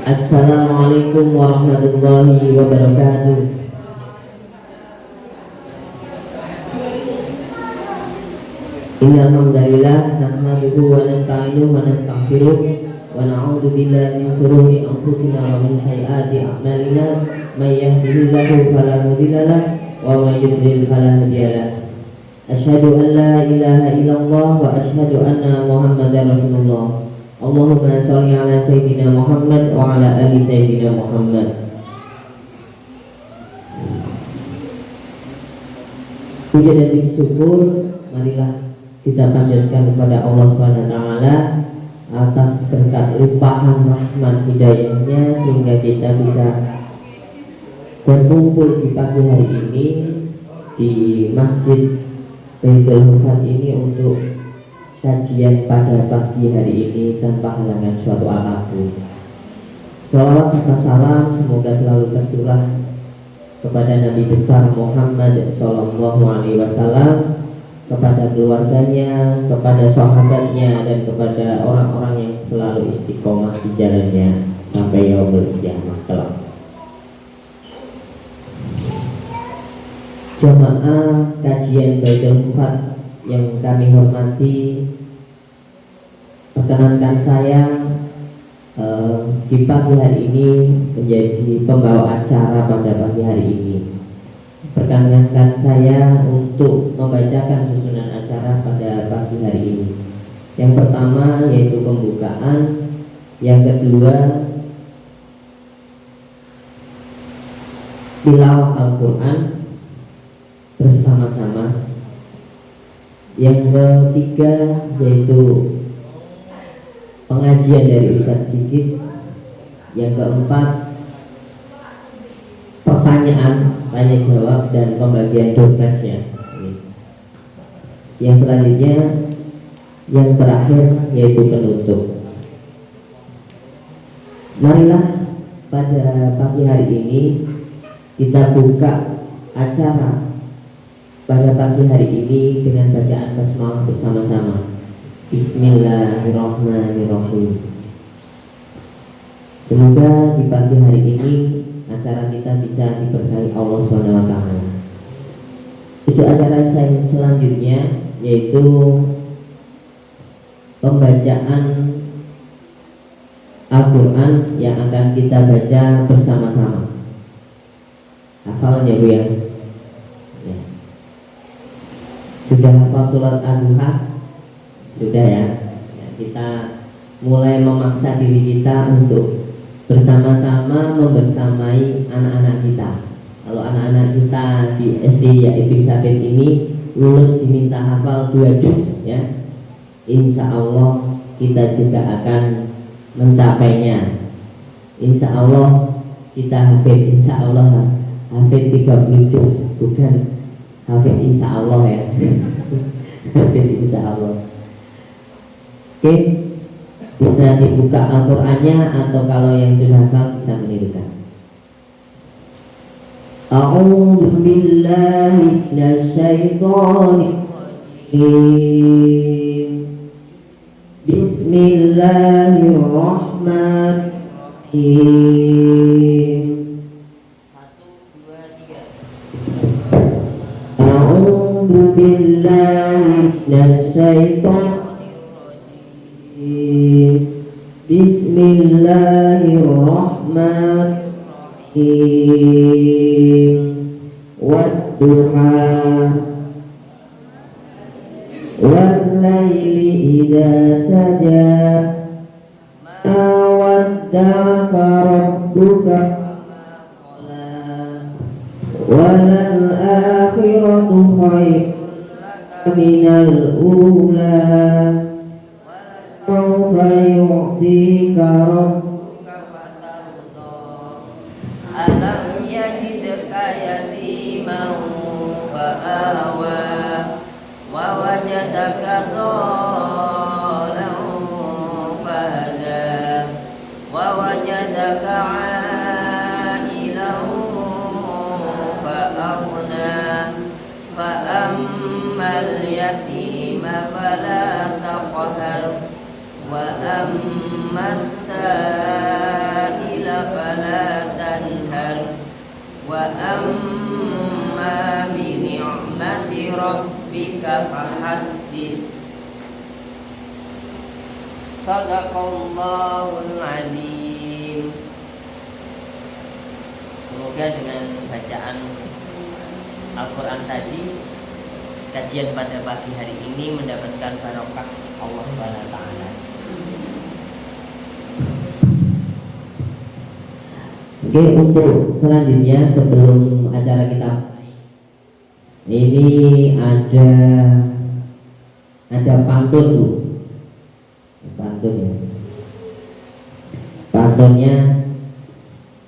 Assalamualaikum warahmatullahi wabarakatuh. Innal hamdalillah nahmaduhu wa nasta'inuhu wa nastaghfiruh wa na'udzu billahi min shururi anfusina wa min sayyiati a'malina may yahdihillahu fala mudilla lahu wa may yudlil fala hadiya lahu. Asyhadu an la ilaha illallah wa asyhadu anna Muhammadar Rasulullah. Allahumma shalli ala sayyidina Muhammad wa ala ali sayyidina Muhammad. Puja dan syukur marilah kita panjatkan kepada Allah SWT atas berkat limpahan rahmat hidayahnya sehingga kita bisa berkumpul di pagi hari ini di Masjid Baitul Hufat ini untuk kajian pada pagi hari ini tanpa halangan suatu apapun. Shalawat serta salam semoga selalu tercurah kepada Nabi besar Muhammad SAW, kepada keluarganya, kepada sahabatnya, dan kepada orang-orang yang selalu istiqomah di jalannya sampai yaumul qiyamah kelak. Jamaah kajian Baitul Hufat yang kami hormati, perkenankan saya di pagi hari ini menjadi pembawa acara pada pagi hari ini. Perkenankan saya untuk membacakan susunan acara pada pagi hari ini. Yang pertama yaitu pembukaan, yang kedua tilawah Al-Quran bersama-sama, yang ketiga yaitu pengajian dari Ustadz Sigit, yang keempat pertanyaan, tanya jawab, dan pembagian tugasnya. Yang selanjutnya, yang terakhir yaitu penutup. Marilah pada pagi hari ini kita buka acara pada pagi hari ini dengan bacaan basmalah bersama-sama. Bismillahirrahmanirrahim. Semoga di pagi hari ini acara kita bisa diberkahi Allah SWT. Itu acara saya selanjutnya yaitu pembacaan Al-Quran yang akan kita baca bersama-sama. Hafalan ya Bu ya? Ya. Sudah hafal surat Al-Duha? Sudah ya? Ya, kita mulai memaksa diri kita untuk bersama-sama membersamai anak-anak kita. Kalau anak-anak kita di SD ya Ibn Sabit ini lulus diminta hafal 2 juz ya, insya Allah kita juga akan mencapainya. Insya Allah kita hafid, insya Allah hafid 30 juz, bukan hafid insya Allah ya. Hafid insya Allah. Oke, bisa dibuka Al-Qur'annya atau kalau yang sudah hafal bisa menirukan. A'udzu billahi minasyaitonir rajim. Bismillahirrahmanirrahim. 1 2 3. A'udzu billahi minasyaitonir Bismillahirrahmanirrahim. Wadduha wal-laili idza saja ma wadda'aka rabbuka walal akhiratu khairun minal ula sawfa yu'tika rabbuka fatarda alam yajidka yatiman fa'awa wa wajadaka dhalan fahada wa wajadaka 'ailan fa'aghna fa ammal yatima fala taqhar wa ammas sa'ila فلا تنهر وأما بنعمة ربك فحدث Sadaqallahul Azim. Semoga dengan bacaan Al-Quran tadi, kajian pada pagi hari ini mendapatkan barokah Allah SWT. Oke, untuk selanjutnya sebelum acara kita ini ada pantun tuh. Pantunnya,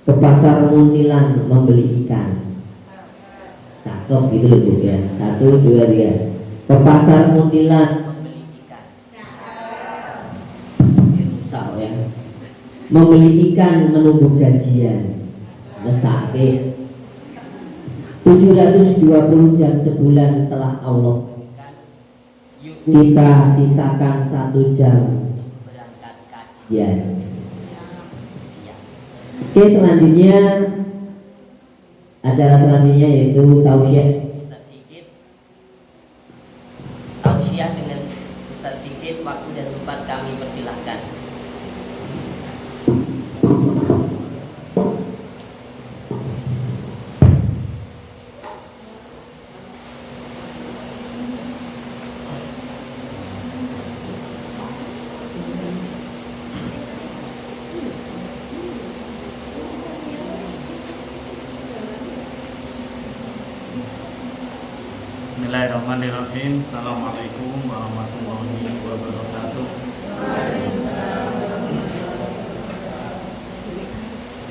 ke pasar Muntilan membeli ikan. Cakep gitu loh Bu ya. 1, 2, 3. Ke pasar Muntilan membeli ikan. Rusak ya. Membeli ikan menunggu gajian. Mesake 720 jam sebulan telah Allah. Kita sisakan 1 jam berangkat kajian. Oke, selanjutnya acara selanjutnya yaitu tausiah. Tausiah dengan Ustaz Sigit, waktu dan tempat kami persilahkan. Bismillahirrahmanirrahim. Assalamualaikum warahmatullahi wabarakatuh.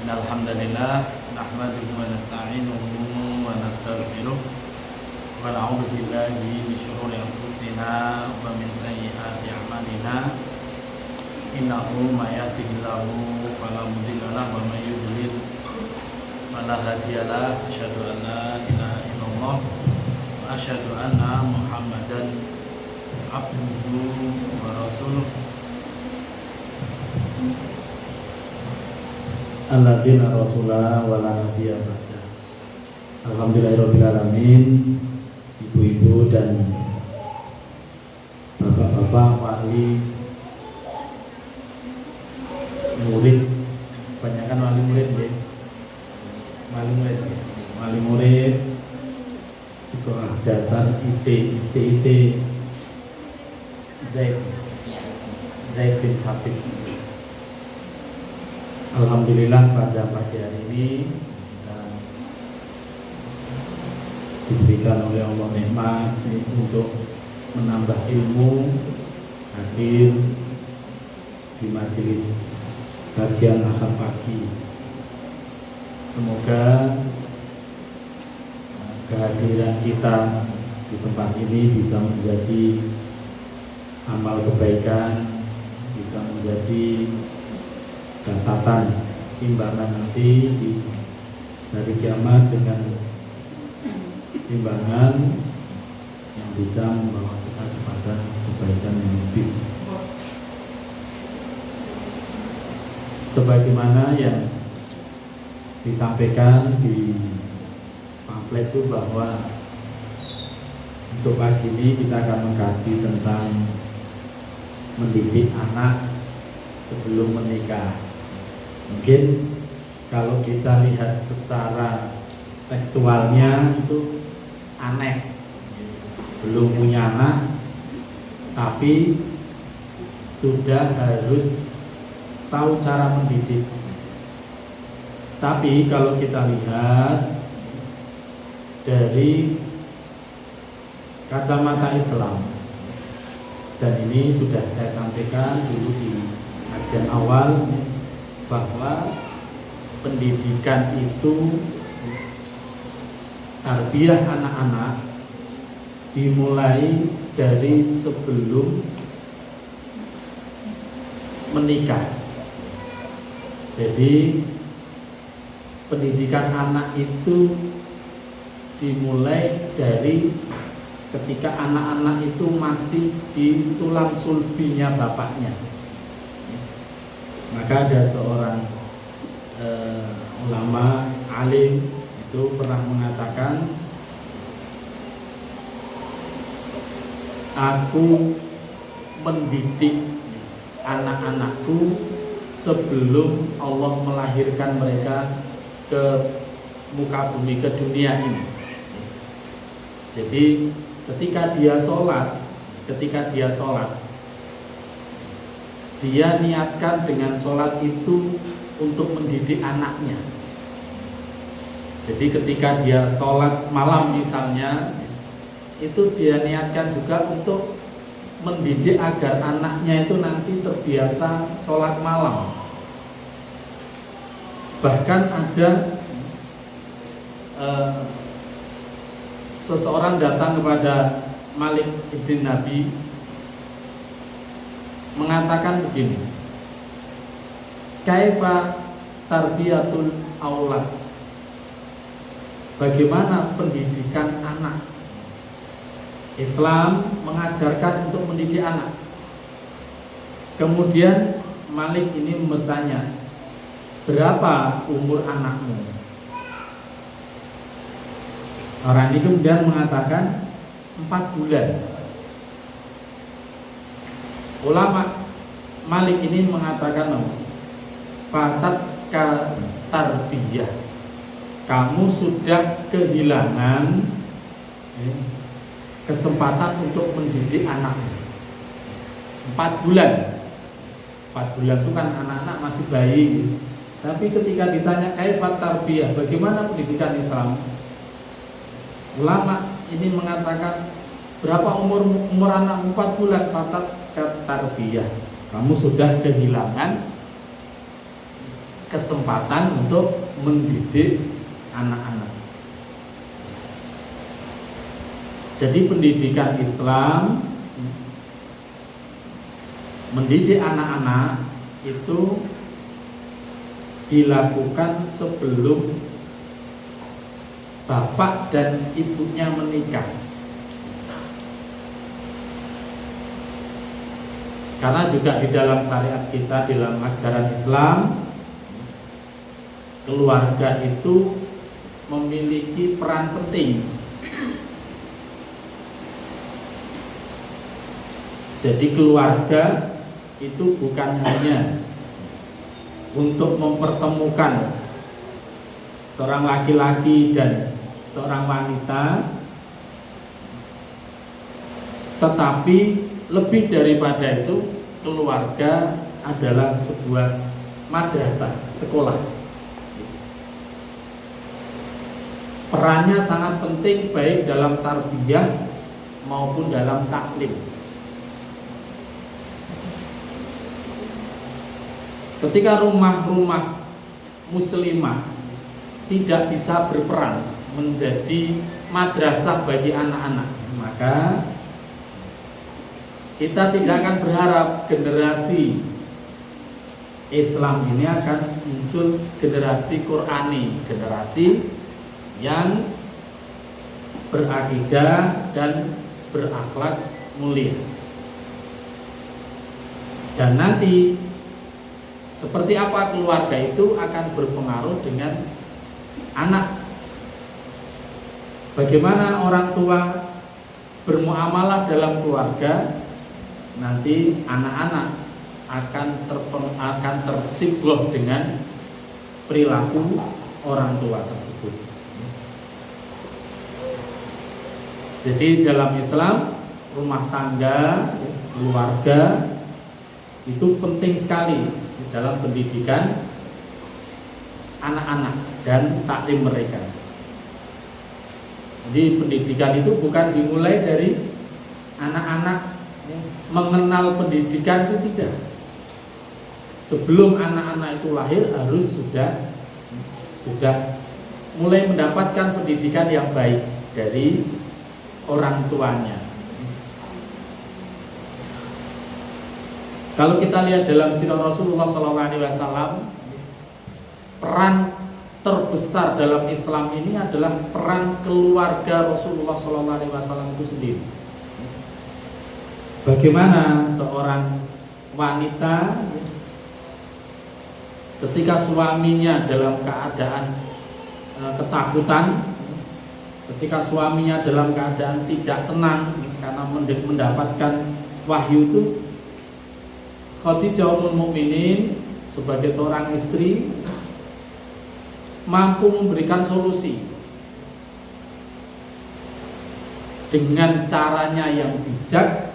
Innalhamdulillah nahmaduhu wa nasta'inuhu wa nastaghfiruh wa na'udzu billahi min syururi anfusina wa min sayyiati a'malina. Innahu may yahdihillahu fala mudilla lahu wa may yudlil fala hadiya lahu. Asyhadu an la ilaha illallah asyhadu anna Muhammadan abduhu wa rasuluh alladzina rasulah wa la nabiyya ba'da. Alhamdulillahirabbil alamin. Ibu-ibu dan bapak-bapak, wali murid, kebanyakan wali murid ya. Wali murid sekolah dasar ISTIT Zaid bin Sabit. Alhamdulillah pada pagi hari ini kita diberikan oleh Allah nikmat untuk menambah ilmu, hadir di majelis kajian Ahad pagi. Semoga kehadiran kita di tempat ini bisa menjadi amal kebaikan, bisa menjadi catatan timbangan nanti di hari kiamat dengan timbangan yang bisa membawa kita kepada kebaikan yang lebih. Sebagaimana yang disampaikan di pamflet itu bahwa untuk pagi ini kita akan mengkaji tentang mendidik anak sebelum menikah. Mungkin kalau kita lihat secara tekstualnya itu aneh, belum punya anak tapi sudah harus tahu cara mendidik. Tapi kalau kita lihat dari kacamata Islam, dan ini sudah saya sampaikan dulu di kajian awal, bahwa pendidikan itu, tarbiyah anak-anak dimulai dari sebelum menikah. Jadi pendidikan anak itu dimulai dari ketika anak-anak itu masih di tulang sulbinya bapaknya. Maka ada seorang ulama alim itu pernah mengatakan, aku mendidik anak-anakku sebelum Allah melahirkan mereka ke muka bumi, ke dunia ini. Jadi ketika dia sholat, dia niatkan dengan sholat itu untuk mendidik anaknya. Jadi ketika dia sholat malam misalnya, itu dia niatkan juga untuk mendidik agar anaknya itu nanti terbiasa sholat malam. Bahkan ada seseorang datang kepada Malik ibn Nabi mengatakan begini, kaifa tarbiyatul aulad, bagaimana pendidikan anak? Islam mengajarkan untuk mendidik anak. Kemudian Malik ini bertanya, berapa umur anakmu? Orang ini kemudian mengatakan 4 bulan. Ulama Malik ini mengatakan, fatat ka tarbiyah, kamu sudah kehilangan kesempatan untuk mendidik anak. 4 bulan. 4 bulan itu kan anak-anak masih bayi. Tapi ketika ditanya kaifat tarbiyah, bagaimana pendidikan Islam? Ulama ini mengatakan, berapa umur anak 4 bulan? Fatat tarbiyah, kamu sudah kehilangan kesempatan untuk mendidik anak-anak. Jadi pendidikan Islam mendidik anak-anak itu dilakukan sebelum bapak dan ibunya menikah. Karena juga di dalam syariat kita, di dalam ajaran Islam, keluarga itu memiliki peran penting. Jadi keluarga itu bukan hanya untuk mempertemukan seorang laki-laki dan seorang wanita, tetapi lebih daripada itu, keluarga adalah sebuah madrasah, sekolah. Perannya sangat penting baik dalam tarbiyah maupun dalam taklim. Ketika rumah-rumah muslimah tidak bisa berperan menjadi madrasah bagi anak-anak, maka kita tidak akan berharap generasi Islam ini akan muncul generasi Qurani, generasi yang berakidah dan berakhlak mulia. Dan nanti seperti apa keluarga itu akan berpengaruh dengan anak. Bagaimana orang tua bermuamalah dalam keluarga, nanti anak-anak akan tersibuk dengan perilaku orang tua tersebut. Jadi dalam Islam, rumah tangga, keluarga itu penting sekali dalam pendidikan anak-anak dan taklim mereka. Jadi pendidikan itu bukan dimulai dari anak-anak mengenal pendidikan, itu tidak. Sebelum anak-anak itu lahir harus sudah mulai mendapatkan pendidikan yang baik dari orang tuanya. Kalau kita lihat dalam sirah Rasulullah SAW, peran terbesar dalam Islam ini adalah peran keluarga Rasulullah SAW itu sendiri. Bagaimana seorang wanita ketika suaminya dalam keadaan ketakutan, ketika suaminya dalam keadaan tidak tenang karena mendapatkan wahyu itu, Khadijah Ummul Mukminin sebagai seorang istri mampu memberikan solusi dengan caranya yang bijak.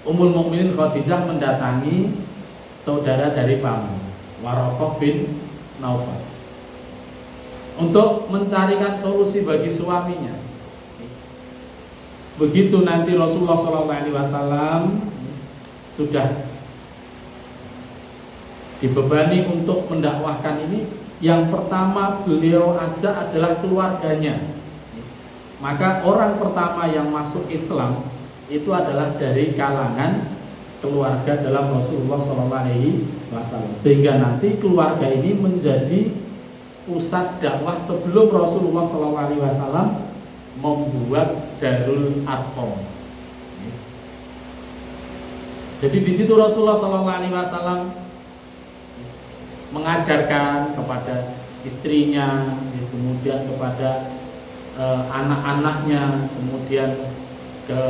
Ummul Mukminin Khadijah mendatangi saudara dari paman, Waraqah bin Naufal, untuk mencarikan solusi bagi suaminya. Begitu nanti Rasulullah SAW sudah dibebani untuk mendakwahkan ini, yang pertama beliau ajak adalah keluarganya. Maka orang pertama yang masuk Islam itu adalah dari kalangan keluarga dalam Rasulullah SAW, sehingga nanti keluarga ini menjadi pusat dakwah sebelum Rasulullah SAW membuat Darul Arqam. Jadi di situ Rasulullah SAW mengajarkan kepada istrinya, kemudian kepada anak-anaknya, kemudian ke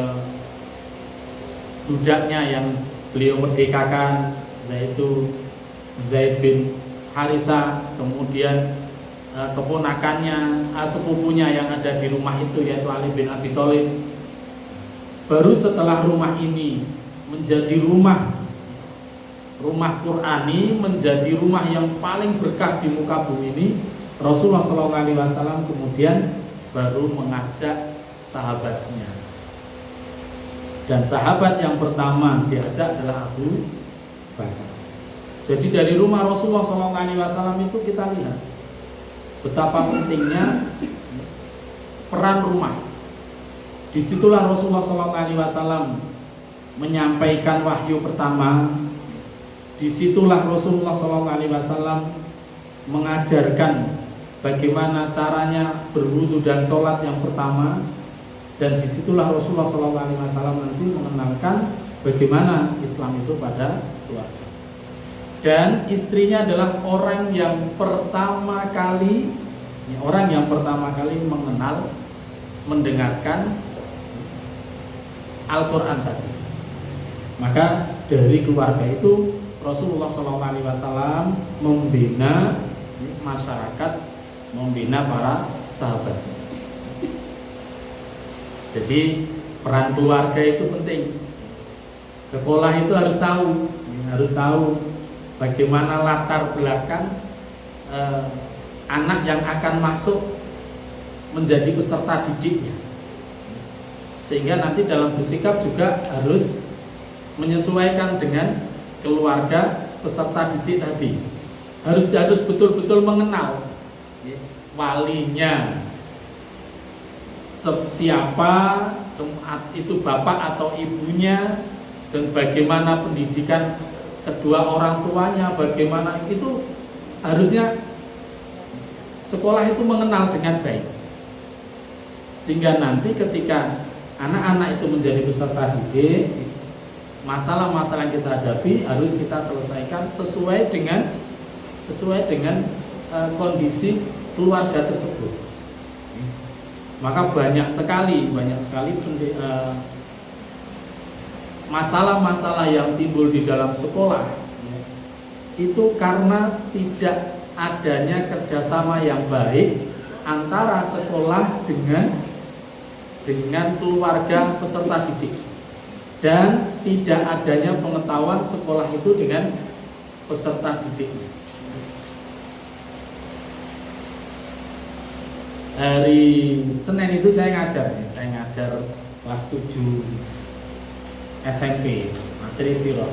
budaknya yang beliau merdekakan, yaitu Zaid bin Harisah, kemudian keponakannya, sepupunya yang ada di rumah itu, yaitu Ali bin Abi Thalib. Baru setelah rumah ini menjadi rumah Qur'ani, menjadi rumah yang paling berkah di muka bumi ini, Rasulullah SAW kemudian baru mengajak sahabatnya. Dan sahabat yang pertama diajak adalah Abu Bakar. Jadi dari rumah Rasulullah SAW itu kita lihat betapa pentingnya peran rumah. Disitulah Rasulullah SAW menyampaikan wahyu pertama. Disitulah Rasulullah SAW mengajarkan bagaimana caranya berwudu dan sholat yang pertama. Dan disitulah Rasulullah SAW nanti mengenalkan bagaimana Islam itu pada keluarga. Dan istrinya adalah orang yang pertama kali mengenal, mendengarkan Al-Quran tadi. Maka dari keluarga itu Rasulullah SAW membina masyarakat, membina para sahabat. Jadi peran keluarga itu penting. Sekolah itu harus tahu bagaimana latar belakang anak yang akan masuk menjadi peserta didiknya, sehingga nanti dalam bersikap juga harus menyesuaikan dengan keluarga peserta didik tadi. Harus betul-betul mengenal walinya siapa, itu bapak atau ibunya, dan bagaimana pendidikan kedua orang tuanya, bagaimana itu harusnya sekolah itu mengenal dengan baik, sehingga nanti ketika anak-anak itu menjadi peserta didik, masalah-masalah yang kita hadapi harus kita selesaikan sesuai dengan kondisi keluarga tersebut. Maka banyak sekali masalah-masalah yang timbul di dalam sekolah itu karena tidak adanya kerjasama yang baik antara sekolah dengan keluarga peserta didik, dan tidak adanya pengetahuan sekolah itu dengan peserta didiknya. Hari Senin itu saya ngajar kelas 7 SMP materi sirah.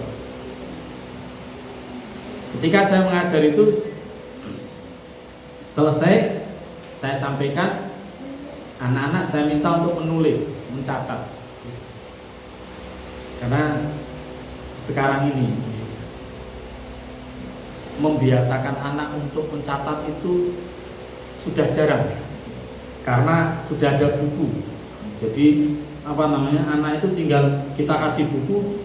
Ketika saya mengajar itu selesai, saya sampaikan, anak-anak saya minta untuk menulis, mencatat, karena sekarang ini membiasakan anak untuk mencatat itu sudah jarang, karena sudah ada buku. Jadi anak itu tinggal kita kasih buku,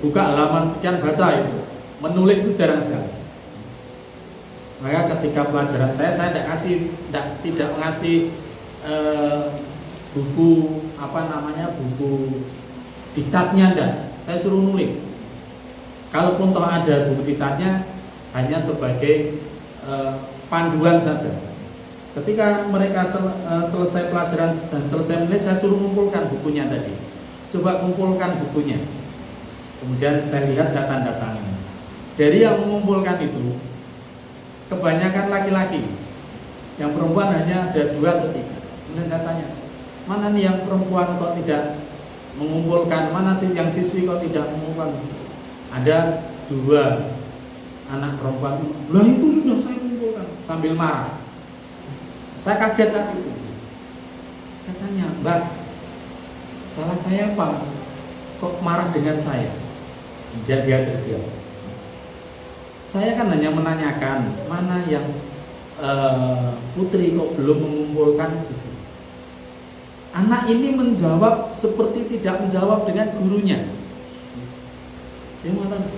buka halaman sekian, baca itu. Menulis itu jarang sekali. Maka ketika pelajaran saya tidak mengasih buku buku diktatnya enggak. Saya suruh nulis. Kalaupun toh ada buku diktatnya, hanya sebagai panduan saja. Ketika mereka selesai pelajaran dan selesai menulis, saya suruh kumpulkan bukunya tadi. Coba kumpulkan bukunya. Kemudian saya lihat, saya tanda tangan. Dari yang mengumpulkan itu, kebanyakan laki-laki. Yang perempuan hanya ada 2 atau 3. Kemudian saya tanya, mana nih yang perempuan kok tidak mengumpulkan? Mana sih yang siswi kok tidak mengumpulkan? Ada 2 anak perempuan. Lah itu sudah saya kumpulkan. Sambil marah. Saya kaget saat itu. Saya tanya, Mbak, salah saya apa? Kok marah dengan saya? Dia terdiam. Saya kan hanya menanyakan, mana yang putri kok belum mengumpulkan itu. Anak ini menjawab seperti tidak menjawab dengan gurunya. Dia mengatakan,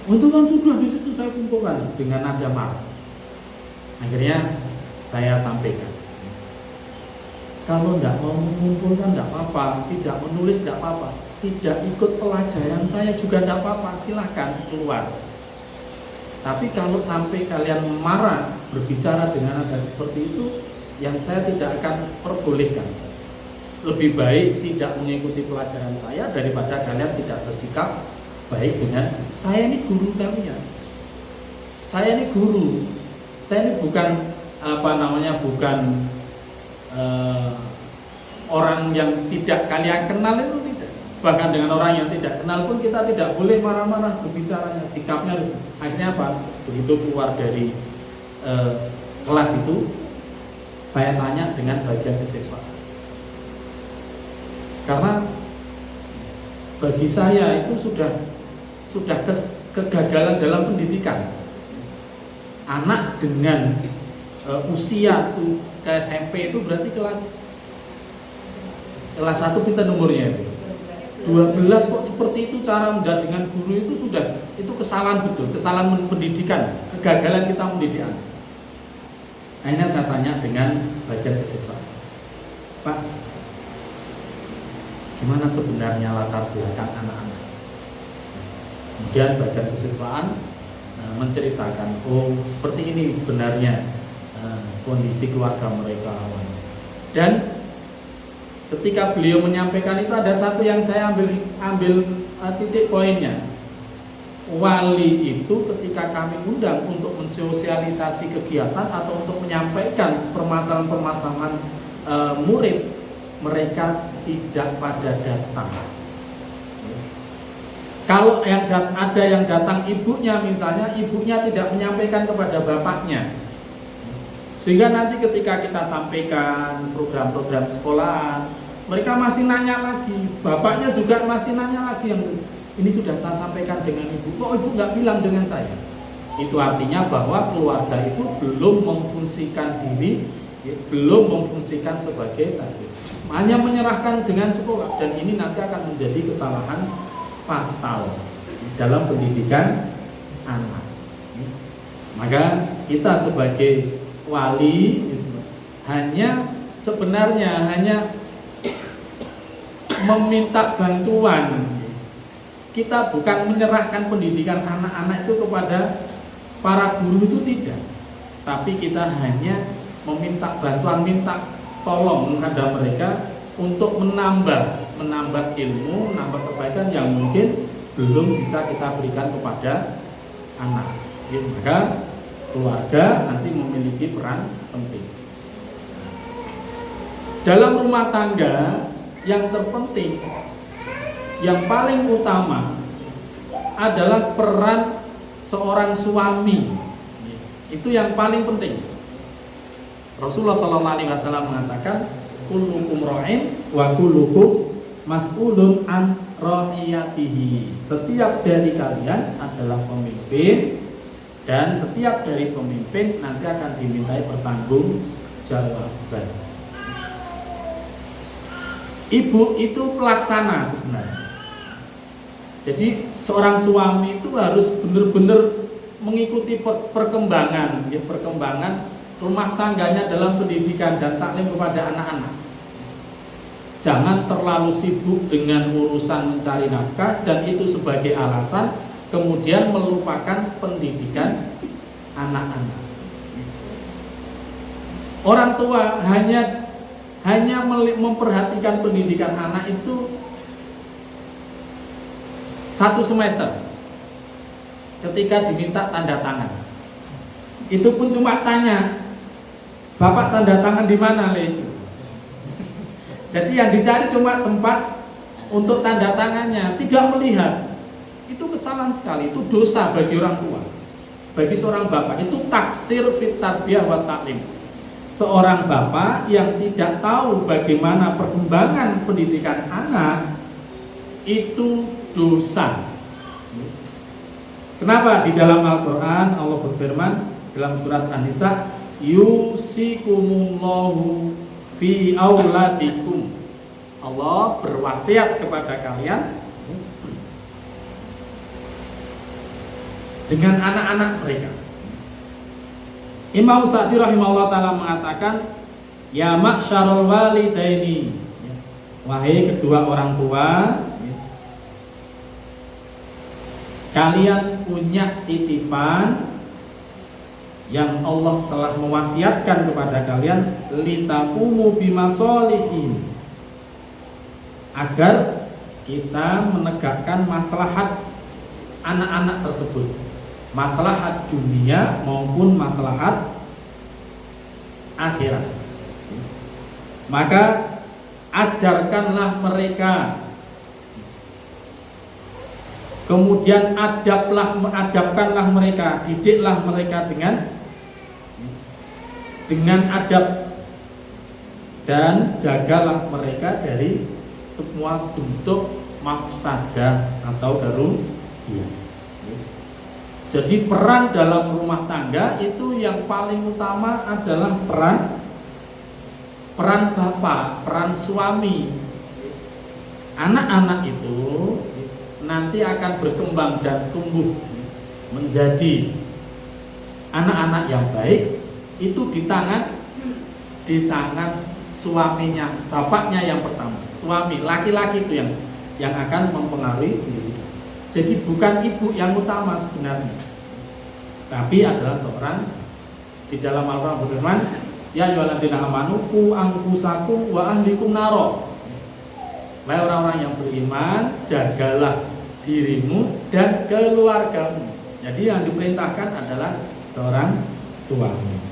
untuk kan sudah di situ saya kumpulkan dengan nada marah. Akhirnya saya sampaikan, kalau tidak mau mengumpulkan tidak apa-apa, tidak menulis tidak apa-apa, tidak ikut pelajaran saya juga tidak apa-apa, silahkan keluar. Tapi kalau sampai kalian marah berbicara dengan nada seperti itu, yang saya tidak akan perbolehkan. Lebih baik tidak mengikuti pelajaran saya daripada kalian tidak bersikap baik dengan saya. Ini guru kalian. Saya ini guru. Saya ini bukan bukan orang yang tidak kalian kenal, itu tidak. Bahkan dengan orang yang tidak kenal pun kita tidak boleh marah-marah berbicaranya. Sikapnya harus. Akhirnya apa? Begitu keluar dari kelas itu, saya tanya dengan bagian kesiswaan. Karena bagi saya itu sudah kegagalan dalam pendidikan. Anak dengan usia tuh ke SMP itu berarti kelas 1 kita nomornya itu 12 kok seperti itu cara menjadi dengan guru itu kesalahan betul, kesalahan pendidikan, kegagalan kita mendidik anak. Akhirnya saya tanya dengan bagian kesiswaan, Pak, gimana sebenarnya latar belakang anak-anak? Kemudian bagian kesiswaan menceritakan, oh seperti ini sebenarnya kondisi keluarga mereka awal. Dan ketika beliau menyampaikan itu ada satu yang saya ambil titik poinnya. Wali itu ketika kami undang untuk mensosialisasi kegiatan atau untuk menyampaikan permasalahan-permasalahan murid, mereka tidak pada datang. Kalau ada yang datang ibunya misalnya, ibunya tidak menyampaikan kepada bapaknya. Sehingga nanti ketika kita sampaikan program-program sekolahan, mereka masih nanya lagi, bapaknya juga masih nanya lagi, yang ini sudah saya sampaikan dengan ibu, kok ibu nggak bilang dengan saya? Itu artinya bahwa keluarga itu belum memfungsikan diri, belum memfungsikan sebagai tadi, hanya menyerahkan dengan sekolah, dan ini nanti akan menjadi kesalahan fatal dalam pendidikan anak. Maka kita sebagai wali sebenarnya hanya meminta bantuan. Kita bukan menyerahkan pendidikan anak-anak itu kepada para guru, itu tidak. Tapi kita hanya meminta bantuan, minta tolong kepada mereka untuk menambah ilmu, menambah kebaikan yang mungkin belum bisa kita berikan kepada anak. Maka keluarga nanti memiliki peran penting. Dalam rumah tangga yang terpenting, yang paling utama adalah peran seorang suami. Itu yang paling penting. Rasulullah SAW mengatakan, kullukum ra'in wa kullukum mas'ulun an ra'iyatihi. Setiap dari kalian adalah pemimpin, dan setiap dari pemimpin nanti akan dimintai pertanggungjawaban. Ibu itu pelaksana sebenarnya. Jadi seorang suami itu harus benar-benar mengikuti perkembangan rumah tangganya dalam pendidikan dan taklim kepada anak-anak. Jangan terlalu sibuk dengan urusan mencari nafkah dan itu sebagai alasan kemudian melupakan pendidikan anak-anak. Orang tua hanya memperhatikan pendidikan anak itu 1 semester ketika diminta tanda tangan. Itu pun cuma tanya, "Bapak tanda tangan di mana, Le?" Jadi yang dicari cuma tempat untuk tanda tangannya, tidak melihat. Itu kesalahan sekali, itu dosa bagi orang tua. Bagi seorang bapak itu taksir fit tarbiyah wa ta'lim. Seorang bapak yang tidak tahu bagaimana perkembangan pendidikan anak itu dosa. Kenapa? Di dalam Al-Quran Allah berfirman dalam surat An-Nisa, yusikumullahu fi auladikum. Allah berwasiat kepada kalian dengan anak-anak mereka. Imam Sa'di rahimahullah ta'ala mengatakan, ya ma'syarul walidaini, wahai kedua orang tua, kalian punya titipan yang Allah telah mewasiatkan kepada kalian, litaqumu bimasolihin, agar kita menegakkan maslahat anak-anak tersebut, maslahat dunia maupun maslahat akhirat. Maka ajarkanlah mereka, kemudian adabkanlah mereka, didiklah mereka dengan adab, dan jagalah mereka dari semua bentuk mafsadah atau kerugian. Jadi peran dalam rumah tangga itu yang paling utama adalah peran bapak, peran suami. Anak-anak itu nanti akan berkembang dan tumbuh menjadi anak-anak yang baik itu di tangan suaminya, bapaknya yang pertama. Suami laki-laki itu yang akan mempengaruhi diri. Jadi bukan ibu yang utama sebenarnya, tapi adalah seorang. Di dalam Al-Quran berfirman, ya ayyuhalladzina amanu qu anfusakum wa ahlikum naro. Wahai orang-orang yang beriman, jagalah dirimu dan keluargamu. Jadi yang diperintahkan adalah seorang suami.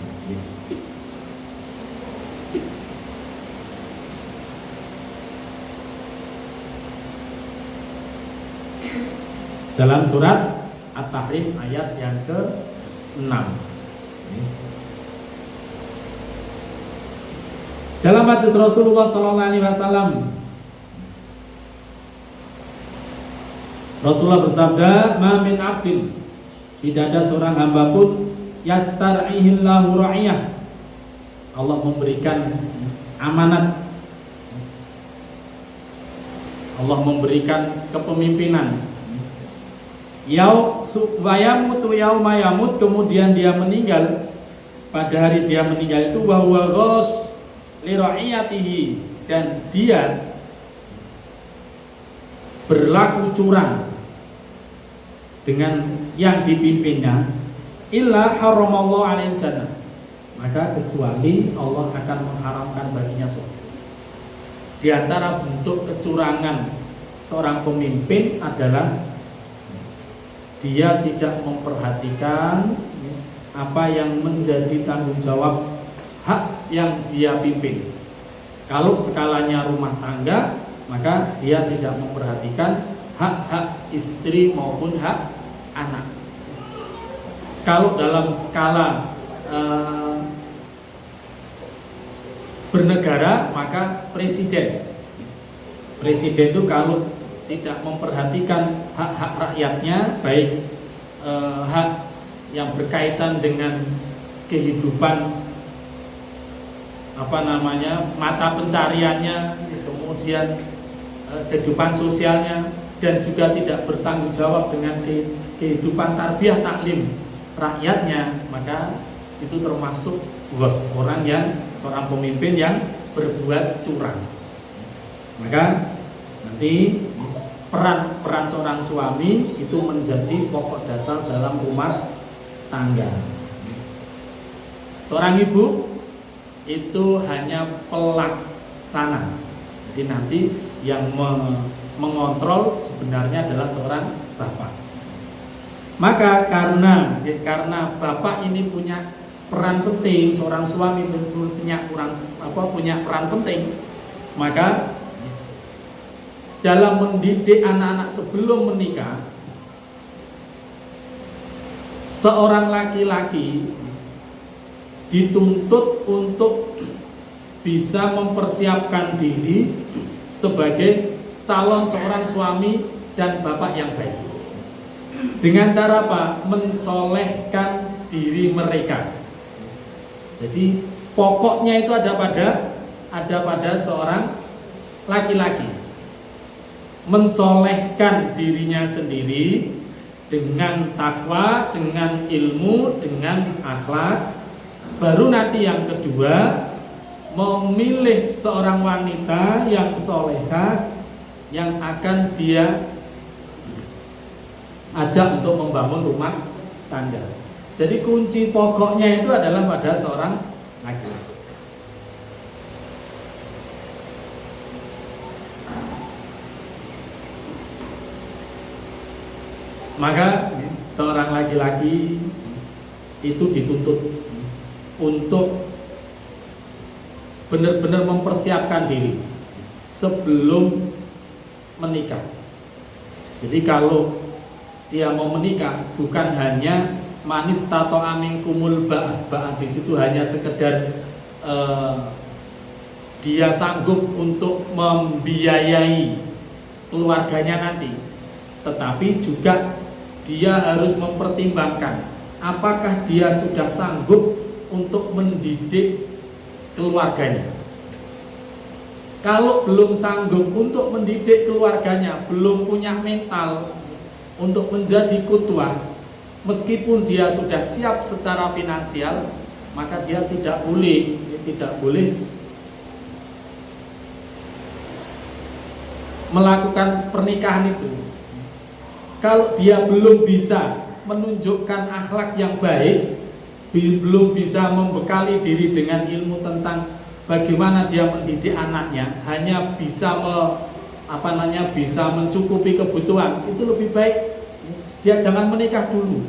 Dalam surat At-Tahrim ayat yang ke-6. Dalam hadis Rasulullah SAW, Rasulullah bersabda, "Ma min abdin", tidak ada seorang hamba pun, "yastar'ihillahu ra'iyah", Allah memberikan amanat, Allah memberikan kepemimpinan, wayamutu yauma yamut, kemudian dia meninggal, pada hari dia meninggal itu, wa huwa ghas li ra'iyatihi, dan dia berlaku curang dengan yang dipimpinnya, illa haramallahu alaihi jannah, maka kecuali Allah akan mengharamkan baginya surga. Di antara bentuk kecurangan seorang pemimpin adalah dia tidak memperhatikan apa yang menjadi tanggung jawab hak yang dia pimpin. Kalau skalanya rumah tangga, maka dia tidak memperhatikan hak-hak istri maupun hak anak. Kalau dalam skala bernegara, maka presiden itu kalau tidak memperhatikan hak-hak rakyatnya, baik hak yang berkaitan dengan kehidupan mata pencariannya, kemudian kehidupan sosialnya, dan juga tidak bertanggung jawab dengan kehidupan tarbiyah taklim rakyatnya, maka itu termasuk bos, orang yang seorang pemimpin yang berbuat curang. Maka nanti peran seorang suami itu menjadi pokok dasar dalam rumah tangga. Seorang ibu itu hanya pelaksana. Jadi nanti yang mengontrol sebenarnya adalah seorang bapak. Maka karena bapak ini punya peran penting, seorang suami punya peran penting, maka dalam mendidik anak-anak sebelum menikah, seorang laki-laki dituntut untuk bisa mempersiapkan diri sebagai calon seorang suami dan bapak yang baik. Dengan cara apa? Mensolehkan diri mereka. Jadi pokoknya itu ada pada seorang laki-laki, mensolehkan dirinya sendiri dengan takwa, dengan ilmu, dengan akhlak. Baru nanti yang kedua, memilih seorang wanita yang solehah yang akan dia ajak untuk membangun rumah tangga. Jadi kunci pokoknya itu adalah pada seorang laki-laki. Maka seorang laki-laki itu dituntut untuk benar-benar mempersiapkan diri sebelum menikah. Jadi kalau dia mau menikah, bukan hanya manis tato amin kumul ba'ah di situ hanya sekedar dia sanggup untuk membiayai keluarganya nanti, tetapi juga dia harus mempertimbangkan apakah dia sudah sanggup untuk mendidik keluarganya. Kalau belum sanggup untuk mendidik keluarganya, belum punya mental untuk menjadi kutuah, meskipun dia sudah siap secara finansial, maka dia tidak boleh melakukan pernikahan itu. Kalau dia belum bisa menunjukkan akhlak yang baik, belum bisa membekali diri dengan ilmu tentang bagaimana dia mendidik anaknya, hanya bisa bisa mencukupi kebutuhan, itu lebih baik dia jangan menikah dulu.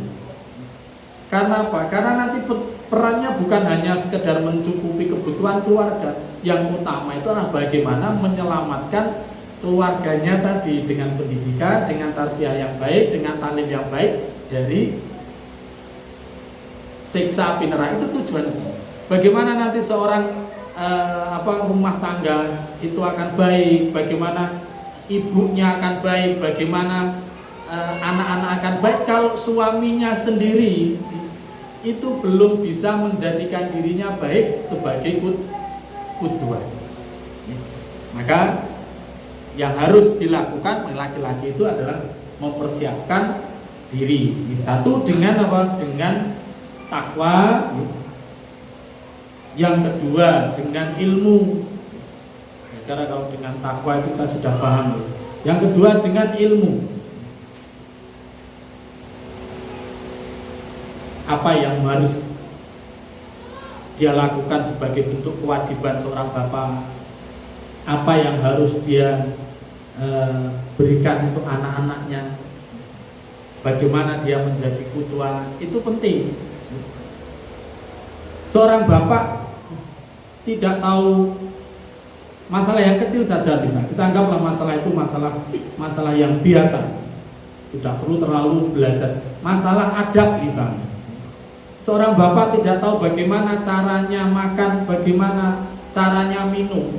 Karena apa? Karena nanti perannya bukan hanya sekedar mencukupi kebutuhan keluarga, yang utama itu adalah bagaimana menyelamatkan keluarganya tadi dengan pendidikan, dengan tarbiyah yang baik, dengan taklim yang baik dari siksa api neraka. Itu tujuan. Bagaimana nanti seorang rumah tangga itu akan baik, bagaimana ibunya akan baik, bagaimana anak-anak akan baik kalau suaminya sendiri itu belum bisa menjadikan dirinya baik sebagai qudwah. Maka yang harus dilakukan oleh laki-laki itu adalah mempersiapkan diri. Satu dengan apa? Dengan takwa. Yang kedua dengan ilmu. Karena kalau dengan takwa itu kita sudah paham. Yang kedua dengan ilmu. Apa yang harus dia lakukan sebagai bentuk kewajiban seorang bapak? Apa yang harus dia berikan untuk anak-anaknya? Bagaimana dia menjadi qudwah? Itu penting. Seorang bapak tidak tahu masalah yang kecil saja bisa kita anggaplah masalah itu masalah yang biasa, tidak perlu terlalu belajar. Masalah adab misalnya, seorang bapak tidak tahu bagaimana caranya makan, bagaimana caranya minum,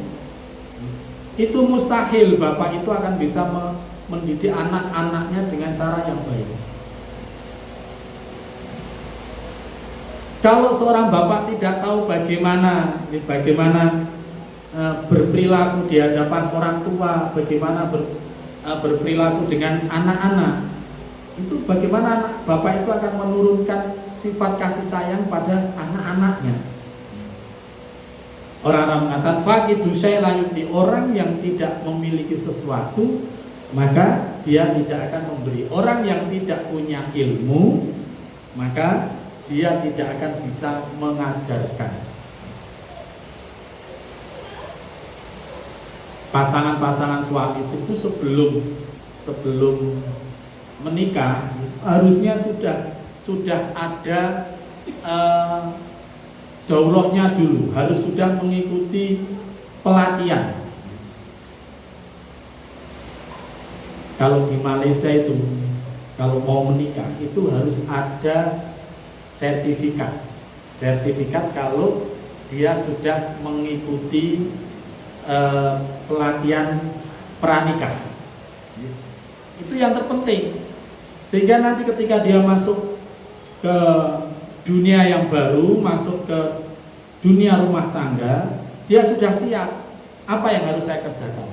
itu mustahil bapak itu akan bisa mendidik anak-anaknya dengan cara yang baik. Kalau seorang bapak tidak tahu bagaimana berperilaku di hadapan orang tua, bagaimana berperilaku dengan anak-anak, itu bagaimana anak bapak itu akan menurunkan sifat kasih sayang pada anak-anaknya. Orang-orang mengatakan faqidu syai' la yu'ti, orang yang tidak memiliki sesuatu maka dia tidak akan memberi. Orang yang tidak punya ilmu maka dia tidak akan bisa mengajarkan. Pasangan-pasangan suami istri itu sebelum menikah harusnya sudah ada daurahnya dulu, harus sudah mengikuti pelatihan. Kalau di Malaysia itu kalau mau menikah itu harus ada sertifikat kalau dia sudah mengikuti pelatihan pranikah. Itu yang terpenting, sehingga nanti ketika dia masuk ke dunia yang baru, masuk ke dunia rumah tangga, dia sudah siap. Apa yang harus saya kerjakan?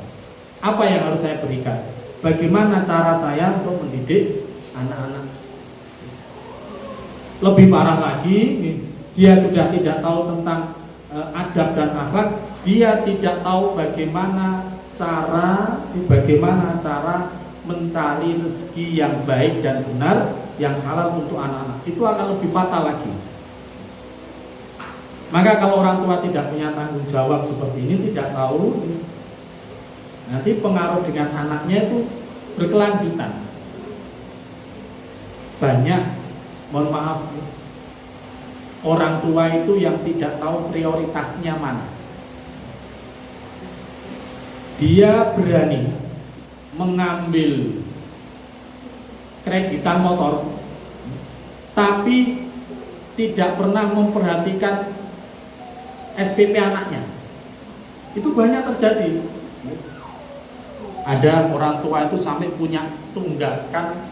Apa yang harus saya berikan? Bagaimana cara saya untuk mendidik anak-anak? Lebih parah lagi, dia sudah tidak tahu tentang adab dan akhlak, dia tidak tahu bagaimana cara mencari rezeki yang baik dan benar, yang halal untuk anak-anak. Itu akan lebih fatal lagi. Maka kalau orang tua tidak punya tanggung jawab seperti ini, tidak tahu, nanti pengaruh dengan anaknya itu berkelanjutan. Banyak, mohon maaf, orang tua itu yang tidak tahu prioritasnya mana. Dia berani mengambil kreditan motor, tapi tidak pernah memperhatikan SPP anaknya. Itu banyak terjadi. Ada orang tua itu sampai punya tunggakan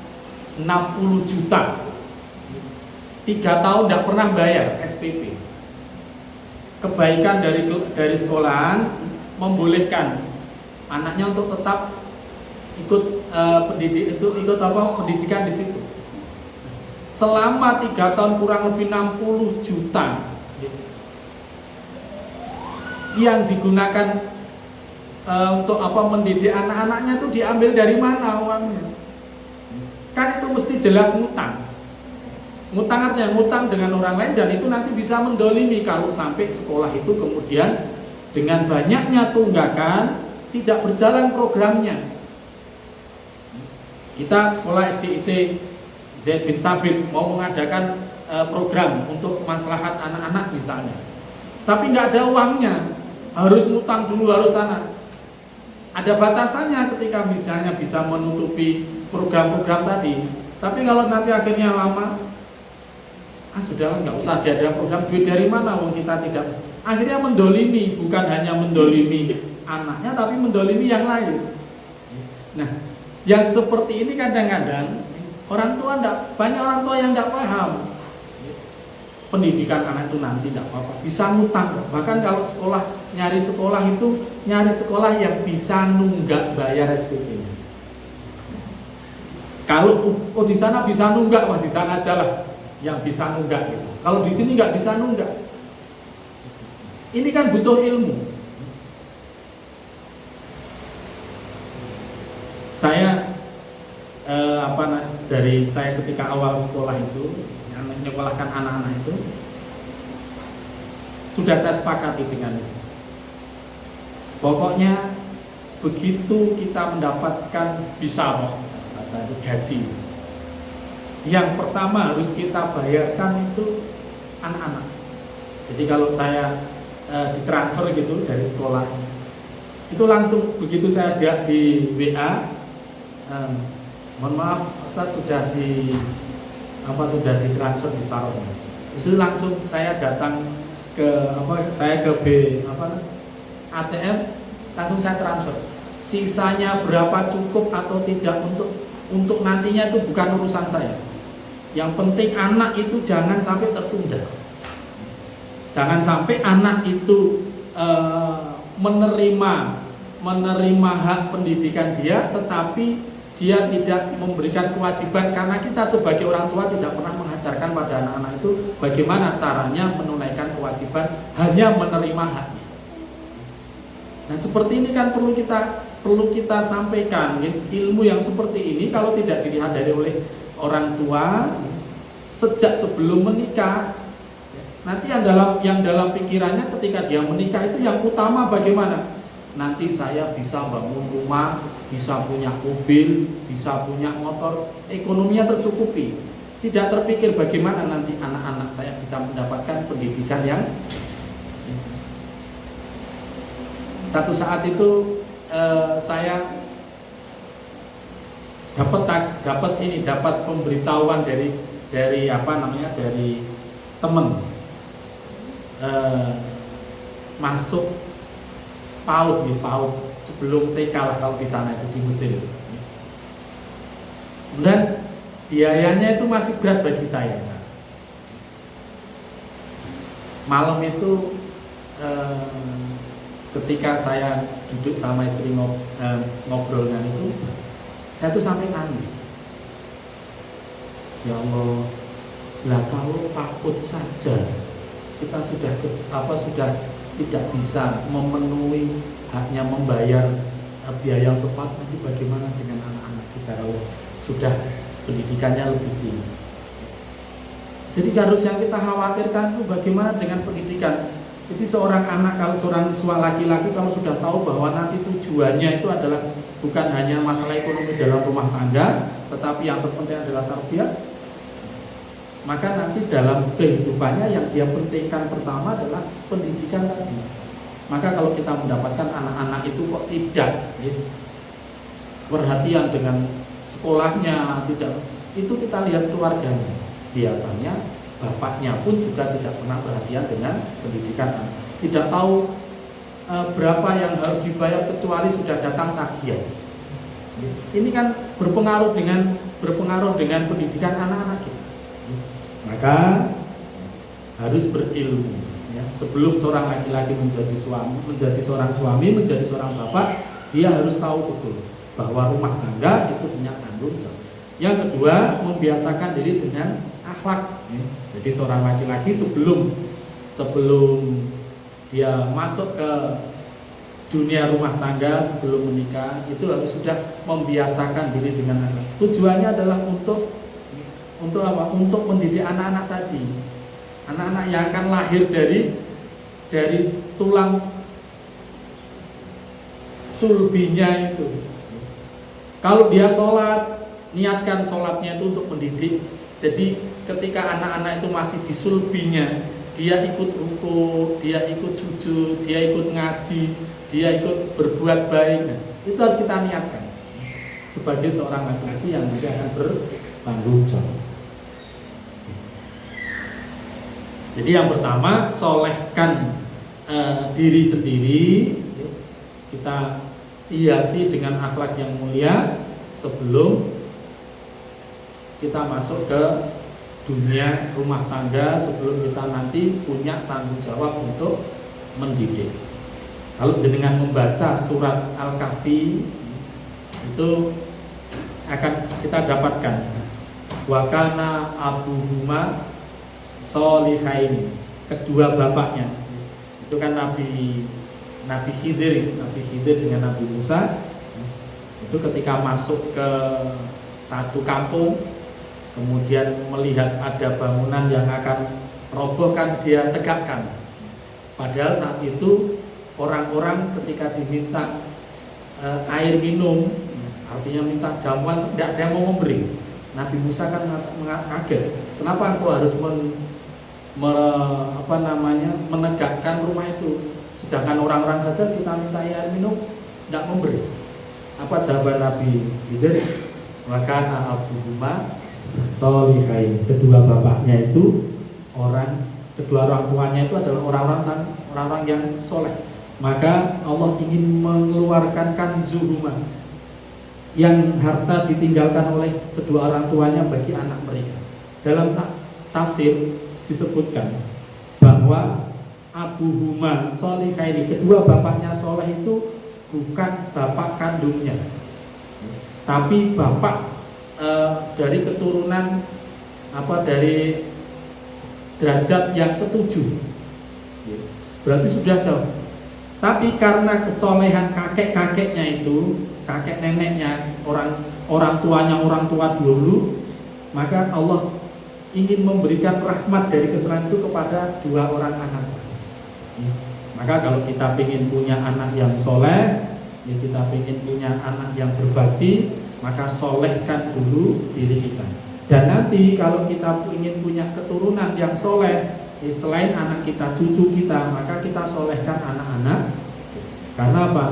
60 juta, 3 tahun tidak pernah bayar SPP. Kebaikan dari sekolahan membolehkan anaknya untuk tetap ikut pendidikan di situ. Selama 3 tahun kurang lebih 60 juta yang digunakan untuk mendidik anak-anaknya itu diambil dari mana uangnya? Kan itu mesti jelas ngutang. Ngutang artinya ngutang dengan orang lain, dan itu nanti bisa mendolimi kalau sampai sekolah itu kemudian dengan banyaknya tunggakan tidak berjalan programnya. Kita sekolah SDIT Zaid bin Sabit mau mengadakan program untuk maslahat anak-anak misalnya, tapi nggak ada uangnya, harus ngutang dulu, harus sana. Ada batasannya ketika misalnya bisa menutupi program-program tadi. Tapi kalau nanti akhirnya lama, sudahlah nggak usah ada program, duit dari mana uang kita tidak. Akhirnya mendolimi, bukan hanya mendolimi anaknya, tapi mendolimi yang lain. Nah, yang seperti ini kadang-kadang banyak orang tua yang nggak paham. Pendidikan anak itu nanti tidak apa-apa, bisa ngutang. Bahkan kalau nyari sekolah yang bisa nunggak bayar SPP-nya. Kalau di sana bisa nunggak, di sana aja lah yang bisa nunggak gitu. Kalau di sini nggak bisa nunggak. Ini kan butuh ilmu. Saya dari saya ketika awal sekolah itu, menyekolahkan anak-anak itu, sudah saya sepakati dengan istri. Pokoknya begitu kita mendapatkan bisaroh, bahasa itu gaji, yang pertama harus kita bayarkan itu anak-anak. Jadi kalau saya ditransfer gitu dari sekolah, itu langsung begitu saya di WA, mohon maaf Ustaz sudah ditransfer di Saron. Itu langsung saya datang ke ATM, langsung saya transfer. Sisanya berapa cukup atau tidak untuk nantinya itu bukan urusan saya. Yang penting anak itu jangan sampai tertunda. Jangan sampai anak itu menerima hak pendidikan dia, tetapi dia tidak memberikan kewajiban, karena kita sebagai orang tua tidak pernah mengajarkan pada anak-anak itu bagaimana caranya menunaikan kewajiban, hanya menerima haknya. Nah seperti ini kan perlu kita sampaikan, ilmu yang seperti ini kalau tidak dilihat oleh orang tua sejak sebelum menikah, nanti yang dalam pikirannya ketika dia menikah itu yang utama bagaimana nanti saya bisa bangun rumah, bisa punya mobil, bisa punya motor, ekonominya tercukupi. Tidak terpikir bagaimana nanti anak-anak saya bisa mendapatkan pendidikan yang satu saat itu saya dapat pemberitahuan dari teman masuk PAUD sebelum TK lah kalau di sana itu di Mesir. Dan biayanya itu masih berat bagi saya. Malam itu ketika saya duduk sama istri ngobrol dengan itu, saya tuh sampai nangis. Ya Allah, lah kalau takut saja kita sudah tidak bisa memenuhi haknya membayar biaya yang tepat, nanti bagaimana dengan anak-anak kita kalau sudah pendidikannya lebih tinggi. Jadi harus yang kita khawatirkan itu bagaimana dengan pendidikan. Jadi seorang anak, kalau seorang laki-laki kalau sudah tahu bahwa nanti tujuannya itu adalah bukan hanya masalah ekonomi dalam rumah tangga, tetapi yang terpenting adalah tarbiyah, maka nanti dalam kehidupannya yang dia pentingkan pertama adalah pendidikan tadi. Maka kalau kita mendapatkan anak-anak itu kok tidak perhatian dengan sekolahnya, tidak, itu kita lihat keluarganya. Biasanya bapaknya pun juga tidak pernah perhatian dengan pendidikan, tidak tahu berapa yang harus dibayar kecuali sudah datang tagihan. Ini kan berpengaruh dengan pendidikan anak-anak kita. Maka harus berilmu ya. Sebelum seorang laki-laki menjadi seorang suami, menjadi seorang bapak, dia harus tahu betul bahwa rumah tangga itu punya tanggung jawab. Yang kedua, membiasakan diri dengan akhlak. Jadi seorang laki-laki sebelum dia masuk ke dunia rumah tangga, sebelum menikah, itu harus sudah membiasakan diri dengan akhlak. Tujuannya adalah untuk apa? Untuk mendidik anak-anak tadi. Anak-anak yang akan lahir dari tulang sulbinya itu. Kalau dia sholat, niatkan sholatnya itu untuk mendidik. Jadi ketika anak-anak itu masih di sulbinya, dia ikut ruku, dia ikut sujud, dia ikut ngaji, dia ikut berbuat baik. Nah, itu harus kita niatkan sebagai seorang laki-laki yang nanti akan bertanggung jawab. Jadi yang pertama, solehkan diri sendiri, kita hiasi dengan akhlak yang mulia sebelum kita masuk ke dunia rumah tangga, sebelum kita nanti punya tanggung jawab untuk mendidik. Kalau dengan membaca surat Al-Kahfi itu akan kita dapatkan wa kana abuhuma sholihaini, kedua bapaknya itu kan Nabi Khidir dengan Nabi Musa itu ketika masuk ke satu kampung, kemudian melihat ada bangunan yang akan roboh, kan dia tegakkan. Padahal saat itu orang-orang ketika diminta air minum, artinya minta jamuan, tidak ada yang mau memberi. Nabi Musa kan kaget, kenapa aku harus menegakkan rumah itu, sedangkan orang-orang saja kita minta air minum tidak memberi. Apa jawaban Nabi Khidir? Wa kana abuhuma sholihain, kedua bapaknya itu kedua orang tuanya itu adalah orang-orang yang soleh. Maka Allah ingin mengeluarkan kanzuhuma, yang harta ditinggalkan oleh kedua orang tuanya bagi anak mereka. Dalam tafsir disebutkan bahwa abuhuma sholihaini, kedua bapaknya soleh itu bukan bapak kandungnya, tapi bapak dari keturunan dari derajat yang ketujuh, berarti sudah jauh. Tapi karena kesolehan kakek-kakeknya itu, kakek neneknya, orang tuanya orang tua dulu, maka Allah ingin memberikan rahmat dari kesolehan itu kepada dua orang anak. Maka kalau kita ingin punya anak yang soleh, ya kita ingin punya anak yang berbakti, maka solehkan dulu diri kita. Dan nanti kalau kita ingin punya keturunan yang soleh, selain anak kita, cucu kita, maka kita solehkan anak-anak. Karena apa?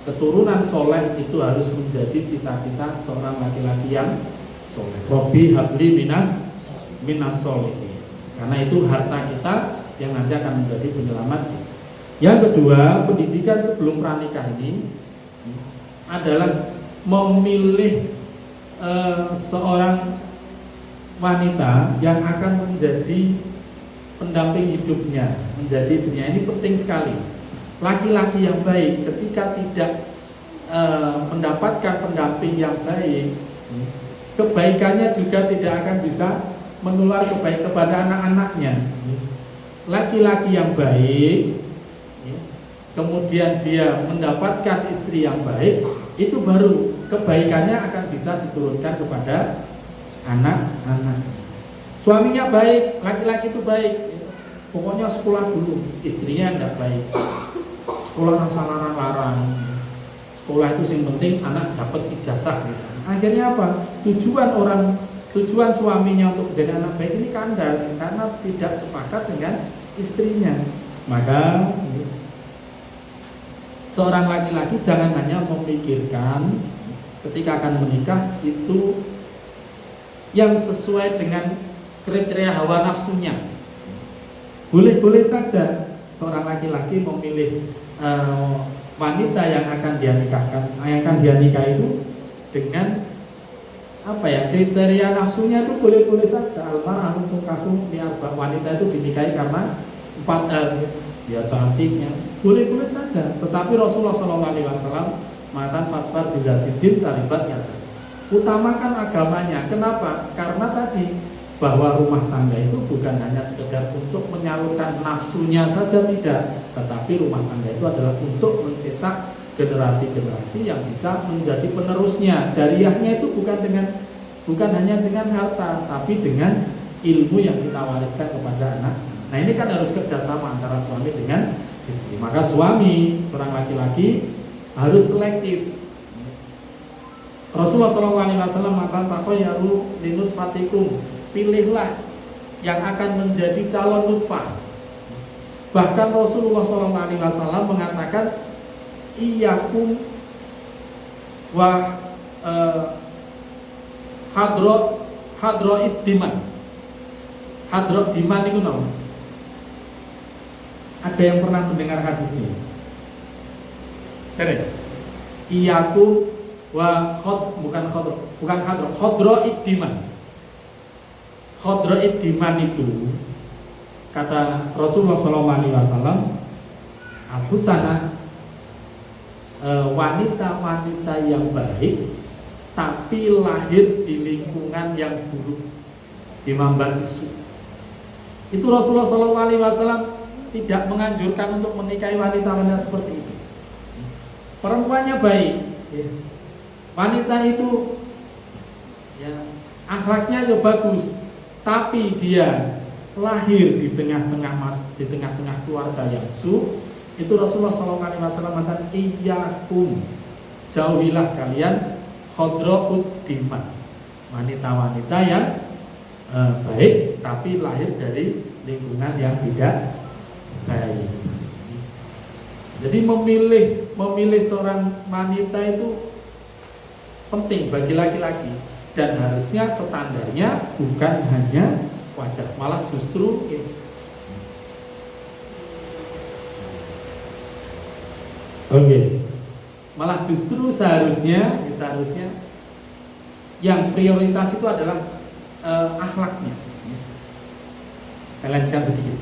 Keturunan soleh itu harus menjadi cita-cita seorang laki-laki yang soleh. Robbi habli minas solihin. Karena itu harta kita yang nanti akan menjadi penyelamat. Yang kedua, pendidikan sebelum pranikah ini adalah memilih seorang wanita yang akan menjadi pendamping hidupnya, menjadi istrinya. Ini penting sekali. Laki-laki yang baik ketika tidak mendapatkan pendamping yang baik, kebaikannya juga tidak akan bisa menular kebaikan kepada anak-anaknya. Laki-laki yang baik, kemudian dia mendapatkan istri yang baik, itu baru kebaikannya akan bisa diturunkan kepada anak-anak. Suaminya baik, laki-laki itu baik, pokoknya sekolah dulu, istrinya tidak baik, sekolah rasa larang-larang, sekolah itu yang penting anak dapat ijazah misalnya. Akhirnya apa? Tujuan suaminya untuk menjadi anak baik ini kandas karena tidak sepakat dengan istrinya. Maka seorang laki-laki jangan hanya memikirkan ketika akan menikah itu yang sesuai dengan kriteria hawa nafsunya. Boleh-boleh saja seorang laki-laki memilih wanita yang akan dia nikahkan, yang akan dia nikah itu dengan kriteria nafsunya itu boleh-boleh saja. Almarhum tukakum di wanita itu dinikahi karena dia cantiknya, boleh-boleh saja. Tetapi Rasulullah SAW mengatakan fatwa bidzatid taribat ya. Utamakan agamanya. Kenapa? Karena tadi bahwa rumah tangga itu bukan hanya sekedar untuk menyalurkan nafsunya saja, tidak, tetapi rumah tangga itu adalah untuk mencetak generasi-generasi yang bisa menjadi penerusnya. Jariahnya itu bukan hanya dengan harta, tapi dengan ilmu yang kita wariskan kepada anak. Nah, ini kan harus kerjasama antara suami dengan istri. Maka suami, seorang laki-laki harus selektif. Rasulullah SAW mengatakan takhayyaru linutfatikum, pilihlah yang akan menjadi calon nutfah. Bahkan Rasulullah SAW mengatakan iyyakum wa hadro'id diman. Hadro'id diman itu nama. Ada yang pernah mendengar hadis ini? Tidak. Iyyakum wa bukan hadro'id diman. Hadro'id diman itu kata Rasulullah SAW al-husanah, wanita-wanita yang baik tapi lahir di lingkungan yang buruk, di mamban isu. Itu Rasulullah SAW tidak menganjurkan untuk menikahi wanita-wanita seperti itu. Perempuannya baik, wanita itu akhlaknya juga bagus, tapi dia lahir di tengah-tengah keluarga yang su. Itu Rasulullah SAW mengatakan iyyakum, jauhilah kalian khadra'ud diman, wanita-wanita yang baik tapi lahir dari lingkungan yang tidak baik. Jadi memilih seorang wanita itu penting bagi laki-laki, dan harusnya standarnya bukan hanya wajah, malah justru malah justru seharusnya yang prioritas itu adalah akhlaknya. Saya lanjutkan sedikit.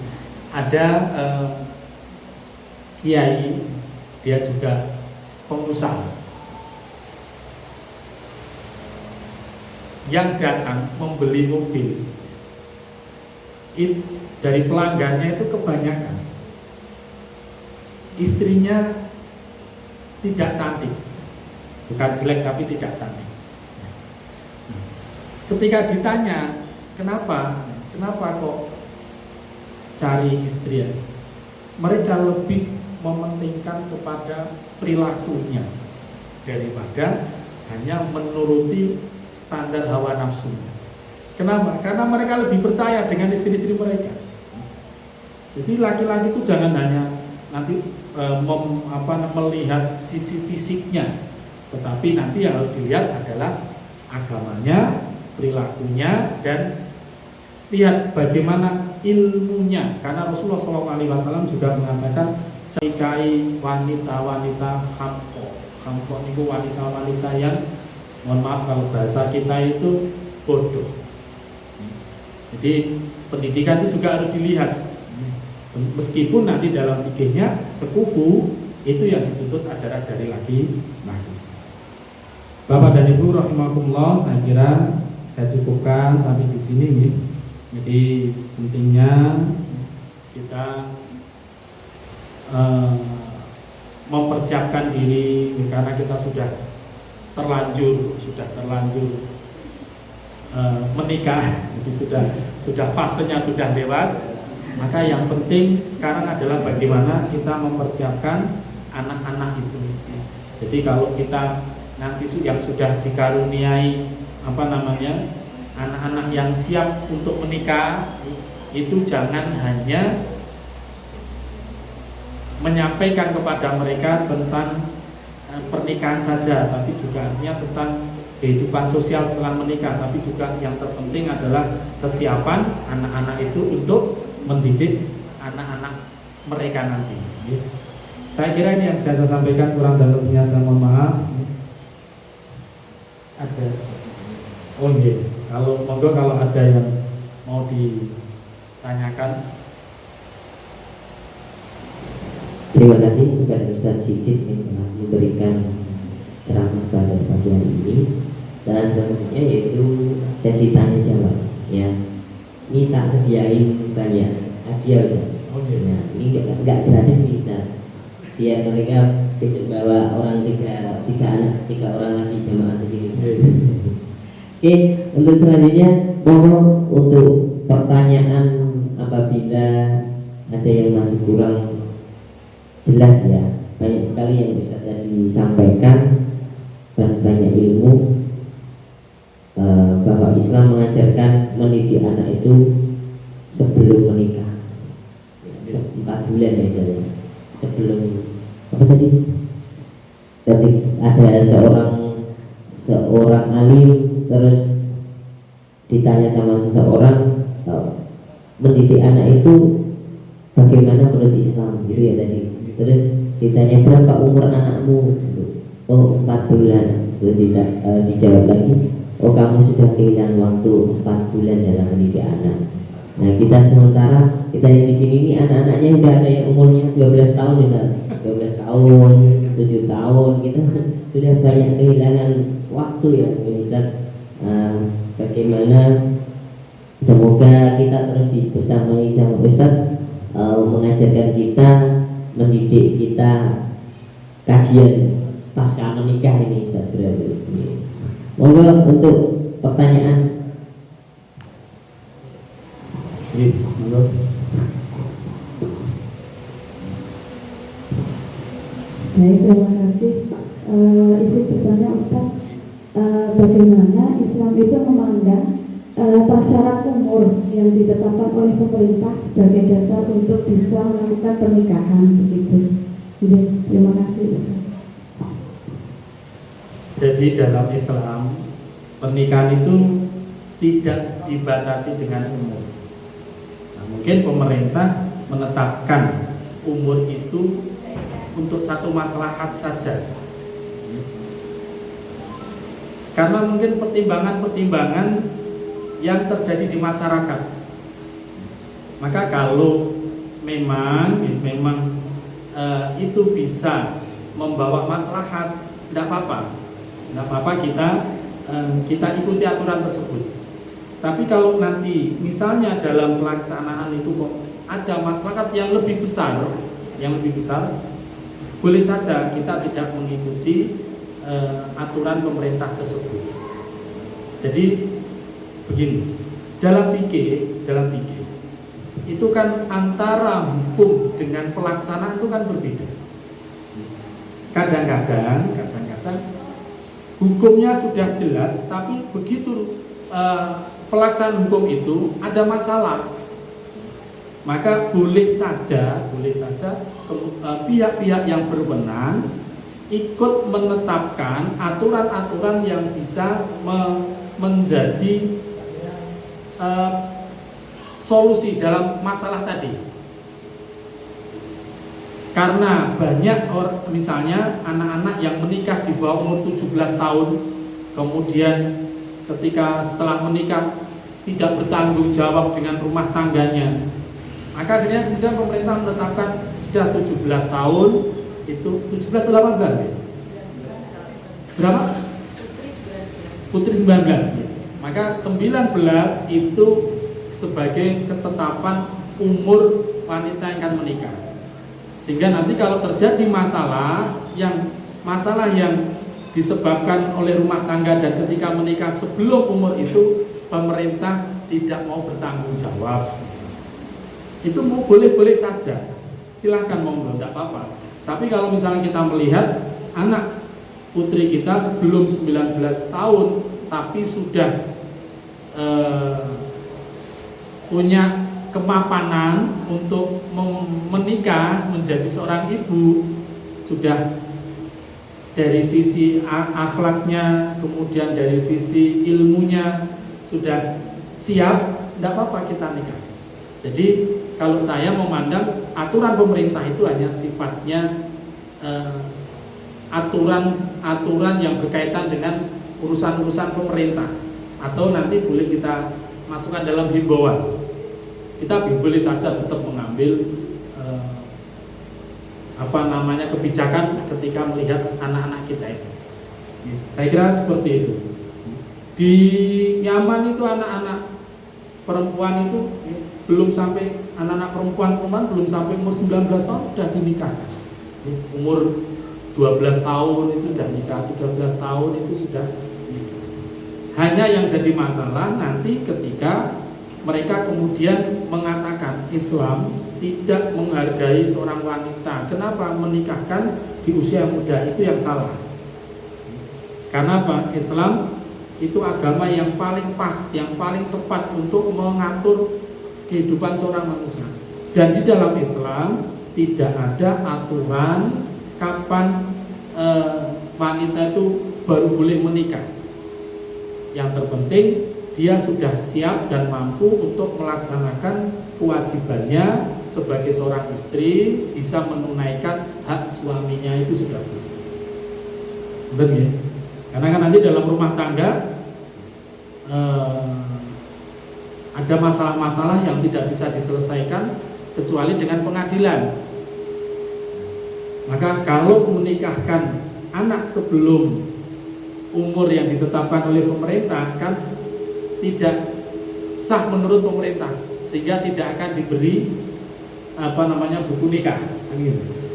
Ada kiai, dia juga pengusaha. yang datang membeli mobil dari pelanggannya itu kebanyakan istrinya tidak cantik, bukan jelek tapi tidak cantik. Ketika ditanya kenapa kok cari istri ya, mereka lebih mementingkan kepada perilakunya daripada hanya menuruti standar hawa nafsu. Kenapa? Karena mereka lebih percaya dengan istri-istri mereka. Jadi laki-laki itu jangan hanya nanti melihat sisi fisiknya, tetapi nanti yang harus dilihat adalah agamanya, perilakunya, dan lihat bagaimana ilmunya. Karena Rasulullah SAW juga mengatakan cerikai wanita-wanita hamko itu wanita-wanita yang, mohon maaf kalau bahasa kita itu bodoh. Jadi pendidikan itu juga harus dilihat. Meskipun nanti dalam fikihnya sekufu itu yang dituntut adalah dari laki-laki. Bapak dan Ibu rahimakumullah, saya kira saya cukupkan sampai di sini nih. Jadi pentingnya kita mempersiapkan diri karena kita sudah terlanjur menikah, jadi sudah fasenya sudah lewat. Maka yang penting sekarang adalah bagaimana kita mempersiapkan anak-anak itu. Jadi kalau kita nanti yang sudah dikaruniai anak-anak yang siap untuk menikah, itu jangan hanya menyampaikan kepada mereka tentang pernikahan saja, tapi juga artinya tentang kehidupan sosial setelah menikah. Tapi juga yang terpenting adalah kesiapan anak-anak itu untuk mendidik anak-anak mereka nanti. Saya kira ini yang saya sampaikan, kurang dan lebihnya saya mohon maaf. Ada monggo kalau ada yang mau ditanyakan. Terima kasih kepada Ustaz Sigit yang telah memberikan ceramah pada pagi hari ini. Cara selanjutnya yaitu sesi tanya jawab. Ya, ini tak sediain banyak hadiah Ustaz. Nah, ini enggak gratis nih Ustaz. Biar mereka besok bawa orang tiga orang lagi jamaah di sini. Oke, untuk selanjutnya mohon untuk pertanyaan apabila ada yang masih kurang jelas ya, banyak sekali yang bisa tadi disampaikan dan banyak ilmu. Bapak Islam mengajarkan mendidik anak itu sebelum menikah 4 bulan ya saya. Sebelum apa tadi ada seorang alim terus ditanya sama seseorang mendidik anak itu bagaimana menurut Islam gitu ya tadi. Terus ditanya berapa umur anakmu? Oh 4 bulan. Terus dijawab lagi, oh kamu sudah kehilangan waktu 4 bulan dalam mendidik anak. Nah kita sementara kita yang di sini ini anak-anaknya udah ada yang umurnya 12 tahun misalnya, 12 tahun, 7 tahun, kita sudah banyak kehilangan waktu ya Ustaz. Bagaimana semoga kita terus bersamai sama Ustaz mengajarkan kita, mendidik kita kajian pasca menikah ini Ustaz berarti. Monggo untuk pertanyaan. Monggo. Baik, terima kasih. Izin bertanya Ustaz, bagaimana Islam itu memandang prasyarat umur yang ditetapkan oleh pemerintah sebagai dasar untuk bisa melakukan pernikahan begitu? Terima kasih. Jadi dalam Islam pernikahan itu tidak dibatasi dengan umur. Nah, mungkin pemerintah menetapkan umur itu untuk satu maslahat saja. Karena mungkin pertimbangan-pertimbangan yang terjadi di masyarakat. Maka kalau memang itu bisa membawa maslahat, tidak apa-apa kita kita ikuti aturan tersebut. Tapi kalau nanti misalnya dalam pelaksanaan itu kok ada masyarakat yang lebih besar, boleh saja kita tidak mengikuti aturan pemerintah tersebut. Jadi begini, dalam fikih itu kan antara hukum dengan pelaksanaan itu kan berbeda. Kadang-kadang hukumnya sudah jelas, tapi begitu pelaksanaan hukum itu ada masalah, maka boleh saja pihak-pihak yang berwenang ikut menetapkan aturan-aturan yang bisa menjadi solusi dalam masalah tadi. Karena banyak misalnya anak-anak yang menikah di bawah umur 17 tahun, kemudian ketika setelah menikah tidak bertanggung jawab dengan rumah tangganya, maka akhirnya kemudian pemerintah menetapkan sudah 17 tahun itu 17 18 ya? Berapa? Putri 19 ya. Maka 19 itu sebagai ketetapan umur wanita yang akan menikah. Sehingga nanti kalau terjadi masalah yang disebabkan oleh rumah tangga dan ketika menikah sebelum umur itu pemerintah tidak mau bertanggung jawab, itu boleh saja, silahkan monggo, tidak apa-apa. Tapi kalau misalnya kita melihat anak putri kita sebelum 19 tahun tapi sudah punya kemapanan untuk menikah menjadi seorang ibu, sudah dari sisi akhlaknya, kemudian dari sisi ilmunya sudah siap, tidak apa-apa kita nikah. Jadi kalau saya memandang aturan pemerintah itu hanya sifatnya aturan yang berkaitan dengan urusan-urusan pemerintah, atau nanti boleh kita masukkan dalam himbauan. Kita boleh saja tetap mengambil kebijakan ketika melihat anak-anak kita itu. Saya kira seperti itu. Di Yaman itu anak-anak perempuan itu belum sampai, anak-anak perempuan belum sampai umur 19 tahun sudah dinikahkan. Umur 12 tahun itu sudah nikah, 13 tahun itu sudah nikah. Hanya yang jadi masalah nanti ketika mereka kemudian mengatakan Islam tidak menghargai seorang wanita. Kenapa menikahkan di usia muda? Itu yang salah. Karena apa? Islam itu agama yang paling pas, yang paling tepat untuk mengatur kehidupan seorang manusia. Dan di dalam Islam tidak ada aturan kapan wanita itu baru boleh menikah. Yang terpenting dia sudah siap dan mampu untuk melaksanakan kewajibannya sebagai seorang istri, bisa menunaikan hak suaminya, itu sudah boleh. Benar ya? Karena kan nanti dalam rumah tangga ada masalah-masalah yang tidak bisa diselesaikan kecuali dengan pengadilan. Maka kalau menikahkan anak sebelum umur yang ditetapkan oleh pemerintah kan tidak sah menurut pemerintah, sehingga tidak akan diberi buku nikah.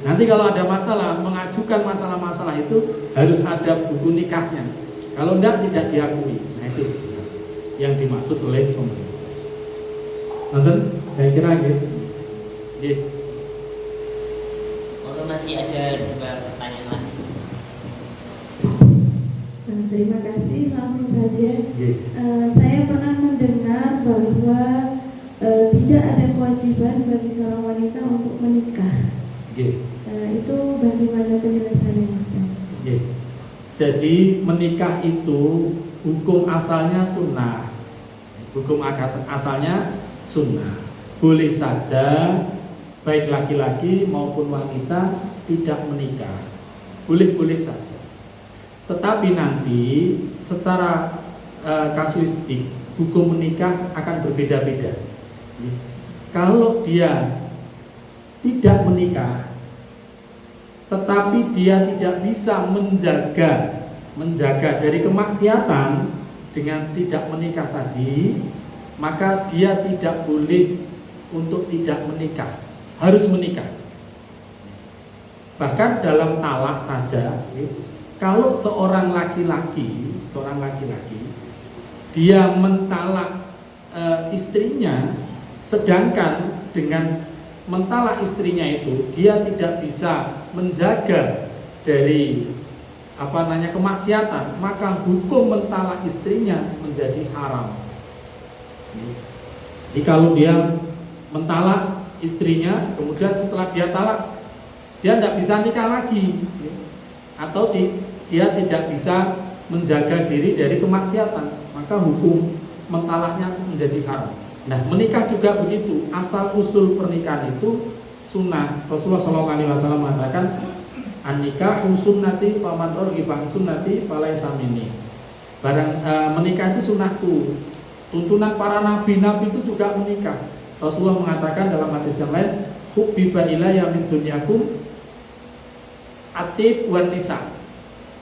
Nanti kalau ada masalah, mengajukan masalah-masalah itu harus ada buku nikahnya. Kalau tidak diakui. Nah itu yang dimaksud oleh pemerintah. Nonton, saya kira gitu. Kalau masih ada dua pertanyaan lagi. Terima kasih, langsung saja. Saya pernah mendengar bahwa tidak ada kewajiban bagi seorang wanita untuk menikah. Itu bagaimana penjelasannya, Ustaz? Jadi menikah itu hukum asalnya sunnah. Hukum asalnya sunnah. Boleh saja baik laki-laki maupun wanita tidak menikah. Boleh-boleh saja. Tetapi nanti secara kasuistik hukum menikah akan berbeda-beda. Kalau dia tidak menikah tetapi dia tidak bisa menjaga menjaga dari kemaksiatan dengan tidak menikah tadi, maka dia tidak boleh untuk tidak menikah, harus menikah. Bahkan dalam talak saja, kalau seorang laki-laki dia mentalak istrinya, sedangkan dengan mentalak istrinya itu dia tidak bisa menjaga dari kemaksiatan, maka hukum mentalak istrinya menjadi haram. Jadi kalau dia mentalak istrinya, kemudian setelah dia talak, dia tidak bisa nikah lagi, atau dia tidak bisa menjaga diri dari kemaksiatan, maka hukum mentalaknya menjadi haram. Nah, menikah juga begitu. Asal usul pernikahan itu sunnah. Rasulullah SAW mengatakan, an-nikahu sunnati faman raghiba an sunnati falaysa minni. Menikah itu sunnahku. Tuntunan para nabi-nabi itu juga menikah. Rasulullah mengatakan dalam hadis yang lain, hubbiba ilayya min dunyakum atib wan nisa.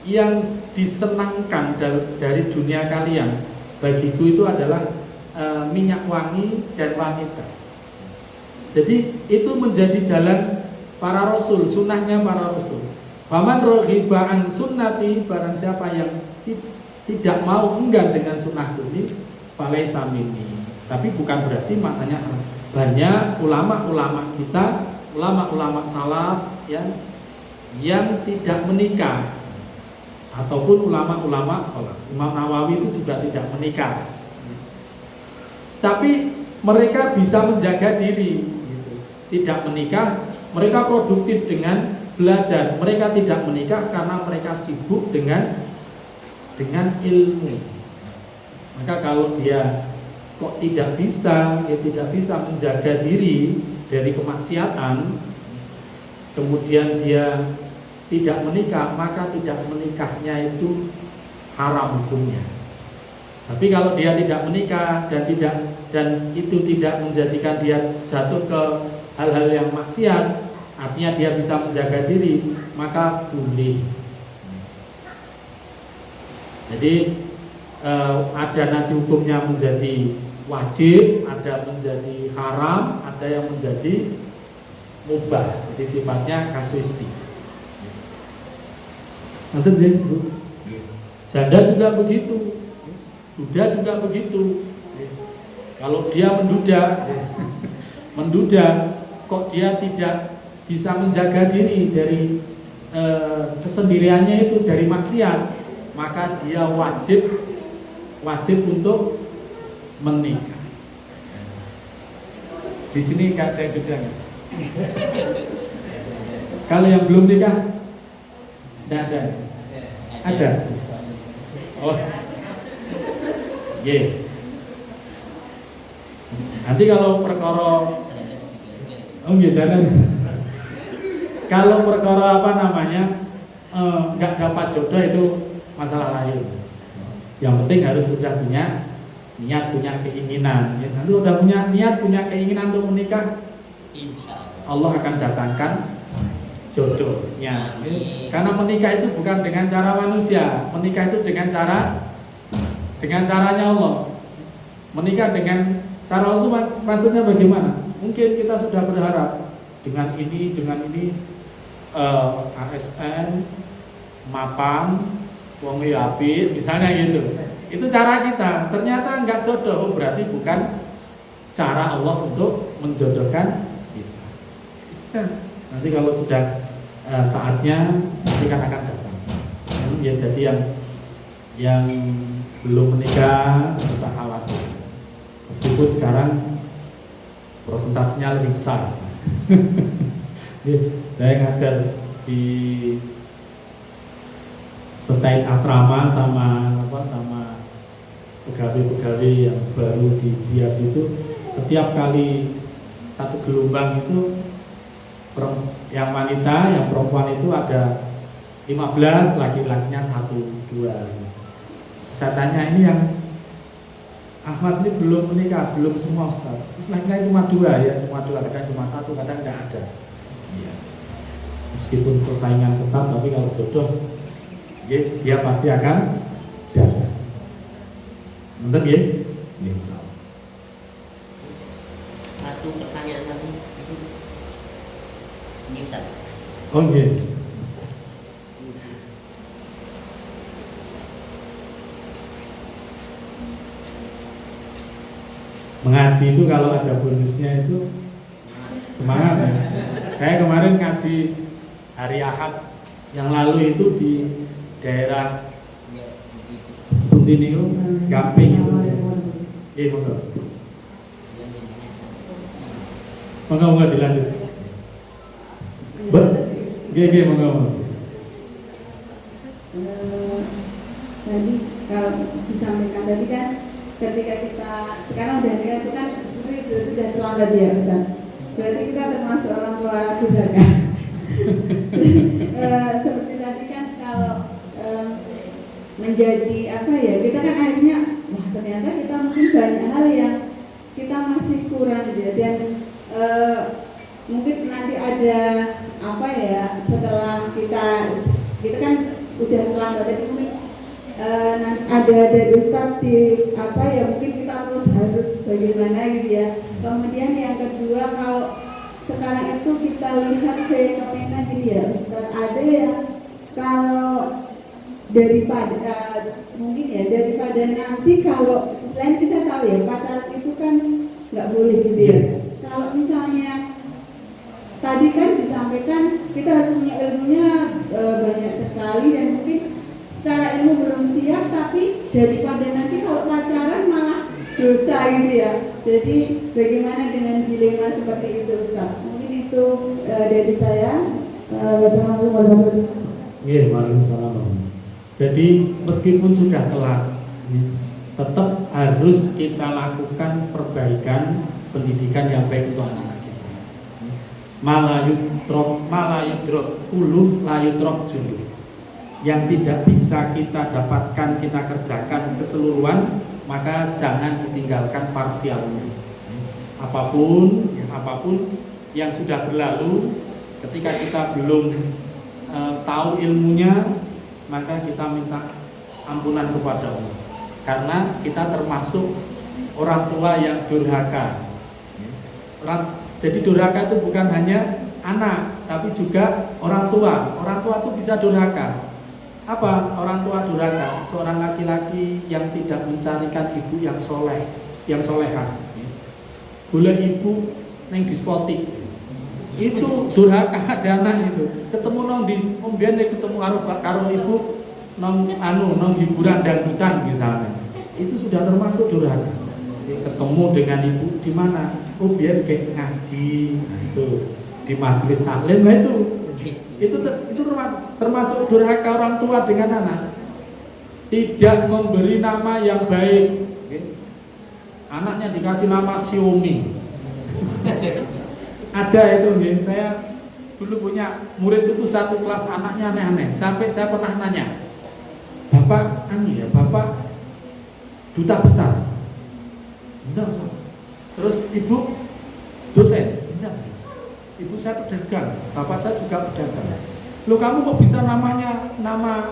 Yang disenangkan dari dunia kalian bagiku itu adalah minyak wangi dan wanita. Jadi itu menjadi jalan para rasul, sunnahnya para rasul. Faman raghiba an sunnati, barang siapa yang tidak mau enggan dengan sunnahku ini, falaysa minni. Tapi bukan berarti maknanya banyak ulama-ulama kita, ulama-ulama salaf yang tidak menikah, ataupun ulama-ulama khalaf. Imam Nawawi itu juga tidak menikah. Tapi mereka bisa menjaga diri, tidak menikah. Mereka produktif dengan belajar. Mereka tidak menikah karena mereka sibuk dengan ilmu. Maka kalau dia kok tidak bisa menjaga diri dari kemaksiatan, kemudian dia tidak menikah, maka tidak menikahnya itu haram hukumnya. Tapi kalau dia tidak menikah dan itu tidak menjadikan dia jatuh ke hal-hal yang maksiat, artinya dia bisa menjaga diri, maka boleh. Jadi ada nanti hukumnya menjadi wajib, ada menjadi haram, ada yang menjadi mubah. Jadi sifatnya kasuistik. Nanti Bu, janda juga begitu, duda juga begitu. Kalau dia menduda, kok dia tidak bisa menjaga diri dari kesendiriannya itu, dari maksiat, maka dia wajib untuk menikah. Di sini nggak ada yang beda. Kalau yang belum nikah, tidak ada. Ada. Oh, yeah. Nanti kalau perkara, kalau perkara nggak dapat jodoh itu masalah lain. Yang penting harus sudah punya niat, punya keinginan. Nanti sudah punya niat, punya keinginan untuk menikah, Allah akan datangkan jodohnya. Karena menikah itu bukan dengan cara manusia, menikah itu dengan caranya Allah. Menikah dengan cara Allah itu maksudnya bagaimana? Mungkin kita sudah berharap dengan ini ASN, mapan, wong apik, misalnya gitu. Itu cara kita. Ternyata enggak jodoh, berarti bukan cara Allah untuk menjodohkan kita. Sudah. Nanti kalau sudah saatnya, nanti kan akan datang. Ya, jadi yang belum menikah tidak usah khawatir. Meskipun sekarang prosentasenya lebih besar. Saya ngajar di setain asrama sama pegawai-pegawai yang baru di bias itu, setiap kali satu gelombang itu yang wanita, yang perempuan itu ada 15, laki-lakinya 1, 2. Saya tanya, ini yang Ahmad ini belum menikah, belum semua Ustaz. Terus laki-laki cuma 2 ya, kadang cuma 1, kadang tidak ada. Ya. Meskipun persaingan ketat, tapi kalau jodoh dia pasti akan datang. Nonton ya? Insyaallah. Satu pertanyaan lagi. Ini Ustaz. Oh iya. Mengaji itu kalau ada bonusnya itu semangat ya. Saya kemarin ngaji hari Ahad yang lalu itu di daerah Kuntini itu Gamping itu. Iya monggo dilanjut. Gege monggo. Tadi kalau disampaikan tadi kan ketika kita sekarang udah nikah itu kan sebenarnya itu sudah terlambat ya Ustaz. Berarti kita termasuk orang tua durhaka. Seperti tadi kan kalau menjadi apa ya, kita kan akhirnya wah ternyata kita mungkin banyak hal yang kita masih kurang gitu ya, dan mungkin nanti ada apa ya setelah kita kan udah terlambat, jadi mungkin nanti ada dari Ustaz di apa ya, mungkin kita harus bagaimana gitu ya. Kemudian yang kedua, kalau sekarang itu kita lihat fenomena gitu ya Ustaz, ada yang kalau daripada mungkin ya daripada nanti, kalau selain kita tahu ya pacaran itu kan nggak boleh gitu ya. Kalau misalnya tadi kan disampaikan kita harus punya ilmunya banyak sekali, dan mungkin secara ilmu belum siap, tapi daripada nanti kalau pacaran malah dosa gitu ya. Jadi bagaimana dengan dilema seperti itu Ustaz? Mungkin itu dari saya. Wassalamualaikum warahmatullahi wabarakatuh. Iya, waalaikumsalam. Jadi meskipun sudah telat, tetap harus kita lakukan perbaikan pendidikan yang baik untuk anak-anak kita. Malayudrok ulu layudrok julu. Yang tidak bisa kita dapatkan, kita kerjakan keseluruhan, maka jangan ditinggalkan parsialnya. Apapun yang sudah berlalu, ketika kita belum tahu ilmunya, maka kita minta ampunan kepada Allah, karena kita termasuk orang tua yang durhaka. Jadi durhaka itu bukan hanya anak, tapi juga orang tua. Orang tua itu bisa durhaka. Apa orang tua durhaka? Seorang laki-laki yang tidak mencarikan ibu yang soleh, yang soleha. Boleh ibu neng diskotik, itu durhaka. Ada anak itu ketemu nong di ombian, ketemu karo ibu nong hiburan dangdutan misalnya, itu sudah termasuk durhaka. Ketemu dengan ibu di mana? Oh biar kayak ngaji, nah, itu di majelis taklim, nah itu termasuk durhaka orang tua dengan anak. Tidak memberi nama yang baik. Anaknya dikasih nama Xiaomi. Ada itu, saya dulu punya murid itu satu kelas, anaknya aneh-aneh. Sampai saya pernah nanya, Bapak Bapak duta besar? Enggak. Terus Ibu dosen? Enggak. Ibu saya pedagang, Bapak saya juga pedagang. Loh, kamu kok bisa namanya nama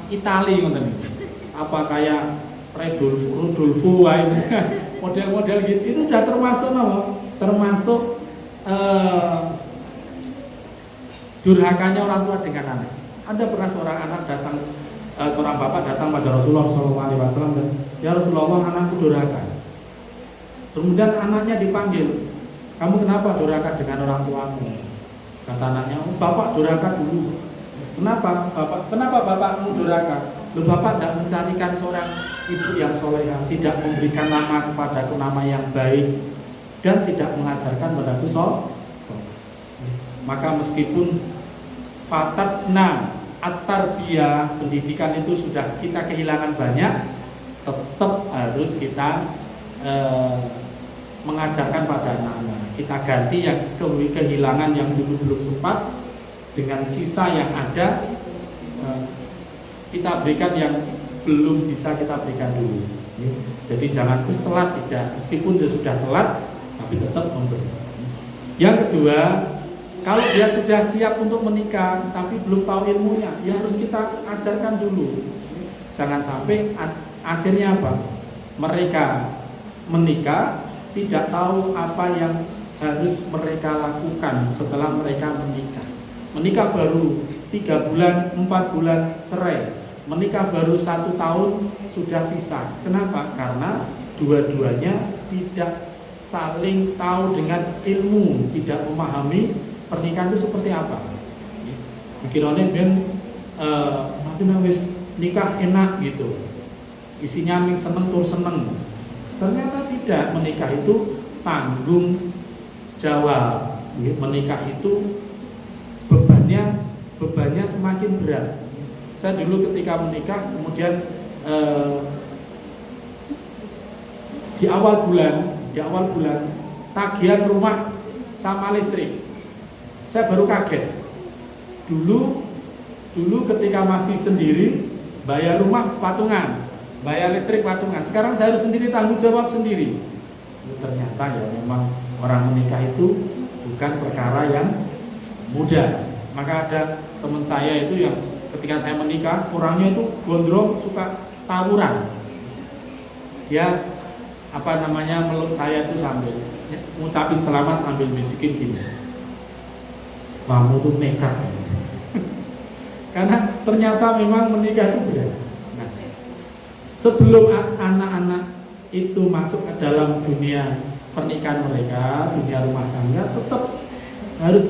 Itali ngoten iki? Apa kayak Rudolfo itu model-model gitu. Itu sudah termasuk termasuk durhakanya orang tua dengan anak. Ada pernah seorang anak datang, seorang bapak datang pada Rasulullah SAW dan, ya Rasulullah, anakku durhaka. Kemudian anaknya dipanggil, kamu kenapa durhaka dengan orang tuamu? Kata anaknya, bapak durhaka dulu. Kenapa bapakmu durhaka? Loh, bapak tidak mencarikan seorang ibu yang soleha, tidak memberikan nama kepadaku nama yang baik, dan tidak mengajarkan padaku maka meskipun fatatna at-tarbiyah, pendidikan itu sudah kita kehilangan banyak, tetap harus kita mengajarkan pada anak-anak. Kita ganti yang kehilangan yang dulu belum sempat, dengan sisa yang ada kita berikan yang belum bisa kita berikan dulu. Jadi jangan telat, tidak, meskipun sudah telat tapi tetap memberi. Yang kedua, Kalau dia sudah siap untuk menikah tapi belum tahu ilmunya, ya harus kita ajarkan dulu. Jangan sampai akhirnya apa? Mereka menikah tidak tahu apa yang harus mereka lakukan setelah mereka menikah. Menikah baru 3 bulan, 4 bulan cerai. Menikah baru 1 tahun sudah pisah. Kenapa? Karena dua-duanya tidak saling tahu dengan ilmu, tidak memahami pernikahan itu seperti apa. Dikiranya nanti wis nikah enak gitu, isinya ming seneng tur seneng. Ternyata tidak. Menikah itu tanggung jawab. Menikah itu bebannya semakin berat. Saya dulu ketika menikah, kemudian di awal bulan tagihan rumah sama listrik, saya baru kaget. Dulu ketika masih sendiri, bayar rumah patungan, bayar listrik patungan. Sekarang saya harus sendiri, tanggung jawab sendiri. Ternyata ya memang orang menikah itu bukan perkara yang mudah. Maka ada teman saya itu yang ketika saya menikah, orangnya itu gondrong, suka tawuran. Dia meluk saya itu sambil ngucapin selamat sambil bisikin gini, kamu tuh nekat. Karena ternyata memang menikah itu berat. Nah, sebelum anak-anak itu masuk ke dalam dunia pernikahan mereka, dunia rumah tangga, tetap harus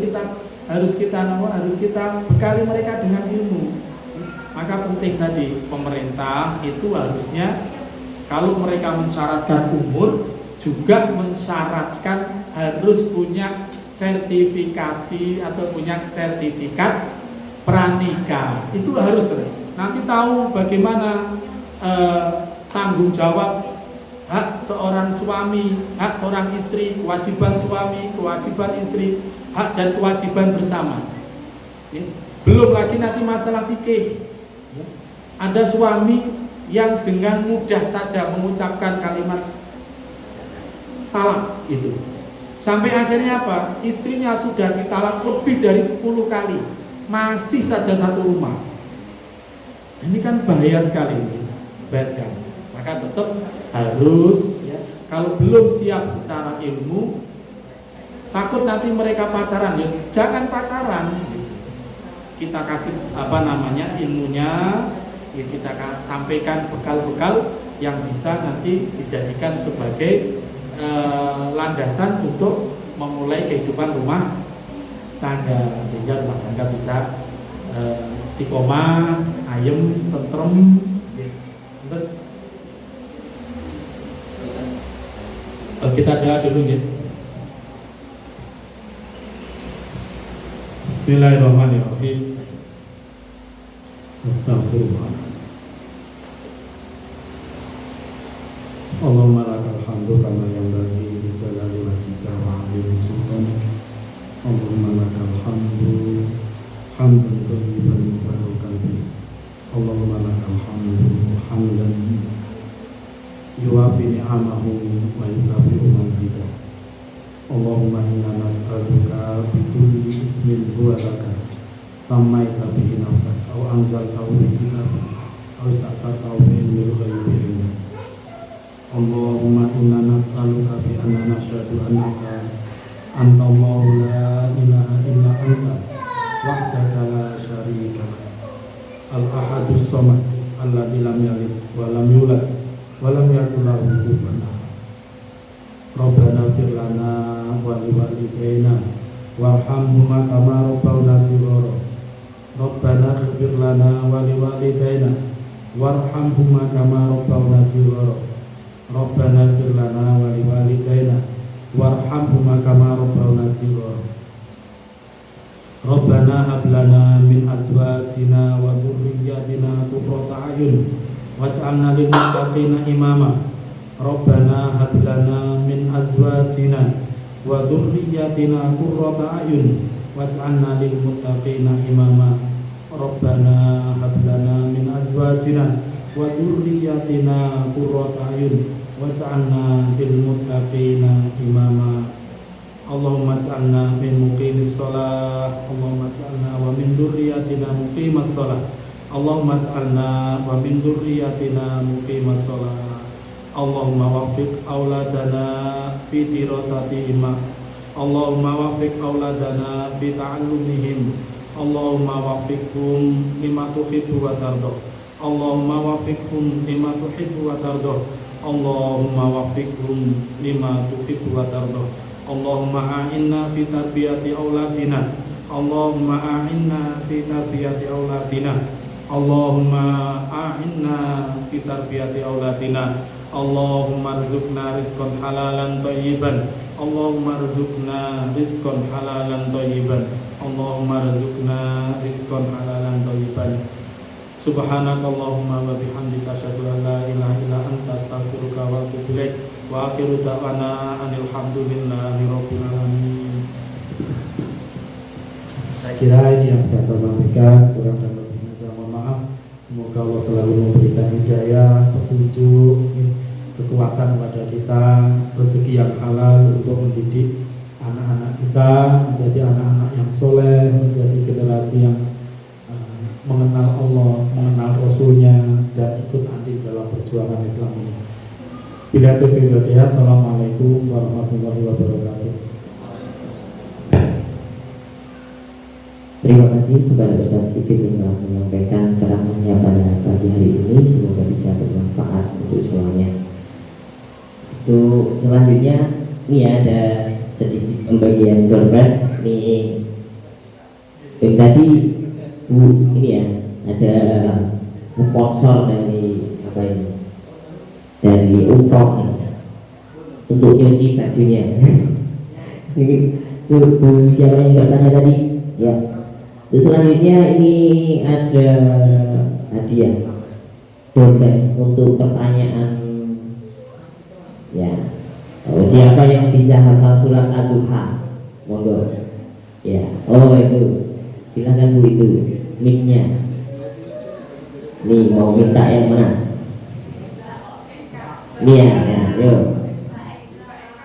kita bekali mereka dengan ilmu. Maka penting tadi pemerintah itu harusnya kalau mereka mensyaratkan umur, juga mensyaratkan harus punya sertifikasi atau punya sertifikat pranikah. Itu harus. Nanti tahu bagaimana tanggung jawab hak seorang suami, hak seorang istri, kewajiban suami, kewajiban istri, hak dan kewajiban bersama. Belum lagi nanti masalah fikih. Ada suami yang dengan mudah saja mengucapkan kalimat talak itu, sampai akhirnya apa? Istrinya sudah ditalak lebih dari 10 kali, masih saja satu rumah. Ini kan bahaya sekali, bahaya sekali. Maka tetap harus ya, kalau belum siap secara ilmu, takut nanti mereka pacaran, ya jangan pacaran. Kita kasih ilmunya, ya kita sampaikan bekal-bekal yang bisa nanti dijadikan sebagai landasan untuk memulai kehidupan rumah tangga, sehingga rumah tangga bisa istiqomah, ayem, tentrem. Kita doa dulu ya. Bismillahirrahmanirrahim. Astagfirullah. Allahumma lakal hamdu kama yanbaghi li jalali wajhika wa 'azimi sultanik. Allahumma lakal hamdu hamdan thayyiban mubarakan fihi. Allahumma lakal hamdu hamdan yuwafi ni'amahu wa yukafi'u mazidah. Allahumma inna nas'aluka bi kulli ismin huwa laka sammaita bihi nafsaka aw anzaltahu fi kitabika aw ista'sartahu bi ilmil ghaibi indak. Allahumma inna nas'aluka bi anna nashhadu annaka anta Allahu la ilaha illa anta wahdaka la syarika lak al-ahadus samad alladzi lam yalid wa lam yulad wa lam yakul lahu kufuwan ahad. Rabbana fir lana wa liwalidayna warhamhuma kama rabbawna shighara. Rabbana ighfir lana wa liwalidayna warhamhuma kama rabbawna shighara. Rabbana ighfir lana wa liwalidayna warhamhuma kama rabbawna shighara. Rabbana hab lana min azwajina wa dhurriyyatina qurrata a'yun waj'alna lil muttaqina imama. Rabbana hab lana min azwajina wa dhurriyyatina qurrata a'yun waj'alna lil muttaqina imama. Rabbana hab lana min azwajina wa dhurriyyatina qurrata a'yun waj'alna lil muttaqina imama. Allahumma ij'alna min muqimis shalah, Allahumma ij'alna wa min dzurriyyatina muqimas shalah, Allahumma ij'alna wa min dzurriyyatina muqimas shalah, Allahumma waffiq auladana fi dirasatihim, Allahumma waffiq auladana fi ta'allumihim, Allahumma waffiqhum lima tuhibbu wa tardah, Allahumma waffiqhum lima tuhibbu wa tardah, Allahumma waffiqhum lima tuhibbu wa tardah, Allahumma a'inna fi tarbiyati auladina, Allahumma a'inna fi tarbiyati auladina, Allahumma a'inna fi tarbiyati auladina, Allahumma rzuqna rizqan halalan thayyiban, Allahumma rzuqna rizqan halalan thayyiban, Allahumma rzuqna rizqan halalan thayyiban. Subhanakallahumma wa bihamdika asyhadu an la ilaha illa anta astaghfiruka wa atubu ilaik. Wa akhiru da'wana anil hamdulillahi rabbil alamin. Saya kira ini yang bisa saya sampaikan, kurang dan lebihnya saya mohon maaf. Semoga Allah selalu memberikan hidayah, petunjuk, kekuatan kepada kita, rezeki yang halal untuk mendidik anak-anak kita menjadi anak-anak yang soleh, menjadi generasi yang mengenal Allah, mengenal Rasulnya, dan ikut andil dalam perjuangan Islam ini. Bila itu Assalamualaikum warahmatullahi wabarakatuh. Terima kasih kepada Ustaz Sigit yang telah menyampaikan ceramahnya pada pagi hari ini. Semoga bisa bermanfaat untuk semuanya. Untuk selanjutnya, ini ada sedikit pembagian door prize. Ini yang tadi Bu, ini ya ada sponsor dari apa ini, dari Umroh untuk nyuci bajunya. Ini Bu siapa yang bertanya tadi? Ya. Terus selanjutnya ini ada hadiah door prize untuk pertanyaan. Ya. Oh, siapa yang bisa hafal surat Ad-Duha? Monggo. Ya. Oh itu. Silakan Bu, itu mic-nya. Nih mau minta yang mana? Nih ya, yuk.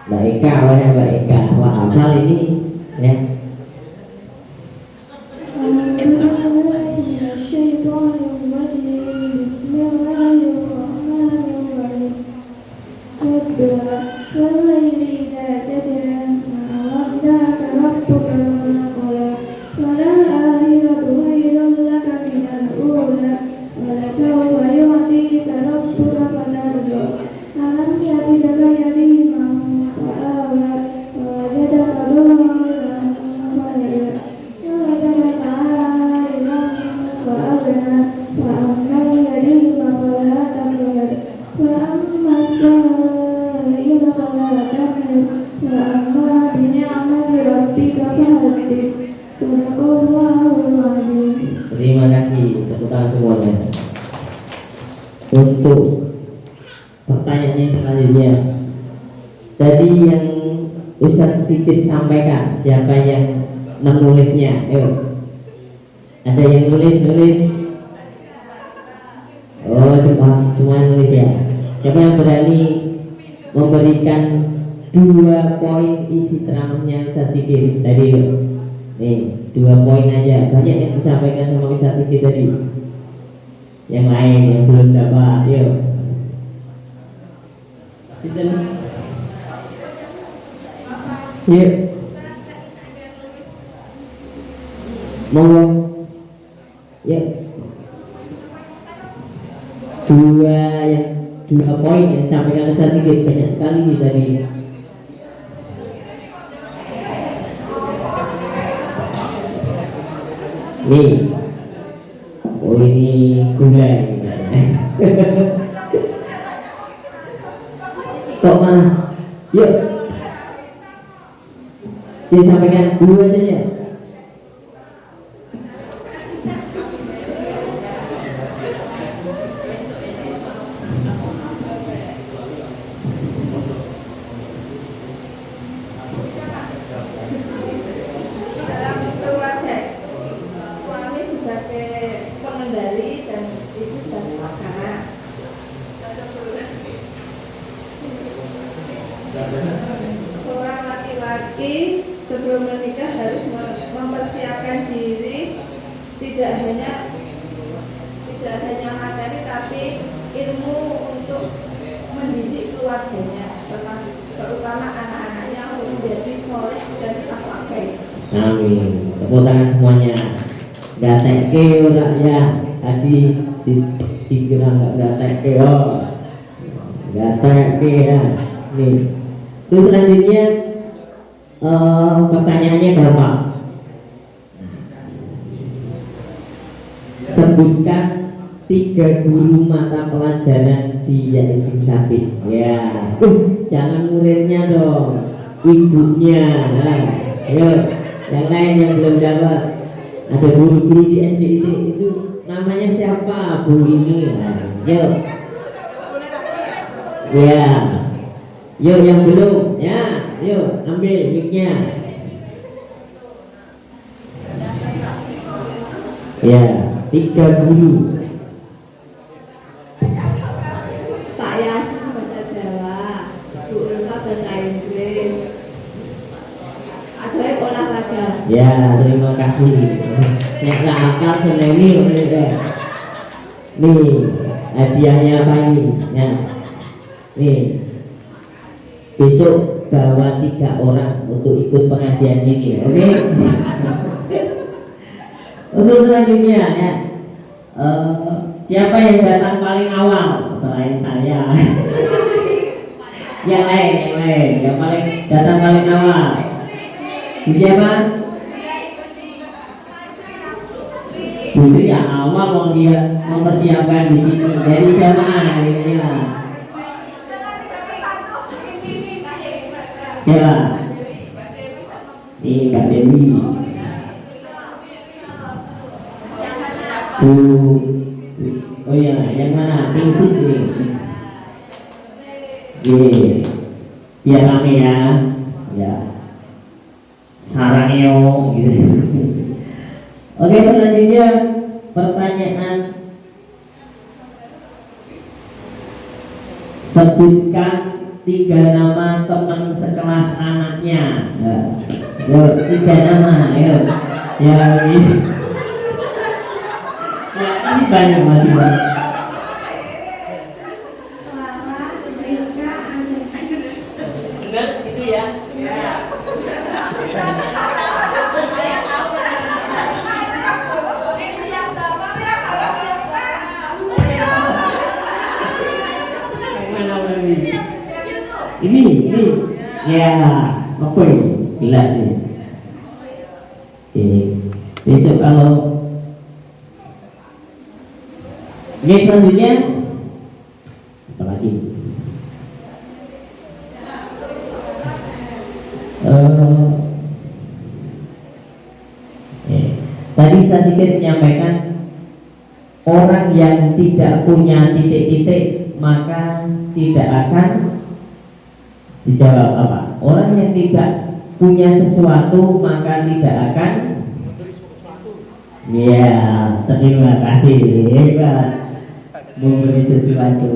Mbak Eka, Mbak Eka. Wah, hafal ini ya. Terima kasih, tepuk tangan semuanya. Untuk pertanyaannya selanjutnya, tadi yang Ustaz Sigit sampaikan, siapa yang menulisnya? Ayo, ada yang nulis? Oh, semua nulis ya. Siapa yang berani memberikan 2 poin isi ceramahnya Ustaz Sigit tadi? Nih, 2 poin aja. Banyak yang disampaikan sama Ustaz Sigit tadi. Yang lain yang belum dapat, yuk. Yuk. Monggo. Yuk. 2 poin yang disampaikan Ustaz Sigit, banyak sekali sih tadi. Nih, oh ini gula kok mah, yuk disampaikan 2 saja. Seorang laki-laki sebelum menikah harus mempersiapkan diri tidak hanya materi tapi ilmu untuk mendidik keluarganya, terutama anak-anaknya untuk menjadi soleh dan akhlak baik. Amin. Tepuk tangan semuanya. Gateke ora ya. Tadi dikira nggak gateke oh. Gateke ya. Nih. Terus selanjutnya pertanyaannya gampang. Sebutkan 3 guru mata pelajaran di Yayasan Sabit. Ya, jangan muridnya dong, ibunya. Nah, yuk, yang lain yang belum jawab. Ada guru-guru di SD itu namanya siapa? Bu ini. Nah, yuk, ya, yuk yang belum, ya, yuk ambil mic-nya. Ya, 3 guru. Pak Yasin bahasa Jawa, Bu Ulfa bahasa Inggris, Pak Soeb olahraga. Ya, terima kasih. Nek lah akal seneni nih, hadiahnya apa ini? Ya. Nih. Besok bawa 3 orang untuk ikut pengajian sini, oke? Untuk selanjutnya ya. Siapa yang datang paling awal selain saya? yang lain, yang paling datang paling awal. Siapa? Putri yang awal mau dia mempersiapkan di sini. Jadi jamaah ini lah. Ya. Ini Mbak Dewi. Oh iya, yang mana? Tingsit ini. Biar rame ya. Ya. Sarangeo gitu. Oke, selanjutnya pertanyaan. Sebutkan 3 nama teman sekelas anaknya. Yo, 3 nama, ayo. Ya, ini. Ya, ini banyak masih banyak. Benar itu ya? Ini ya apa ini gelas ini. Besok kalau ini selanjutnya apa lagi? Tadi saya sedikit menyampaikan orang yang tidak punya titik-titik maka tidak akan dijawab apa? Orang yang tidak punya sesuatu maka tidak akan. Ya, terima kasih Pak. Memberi sesuatu.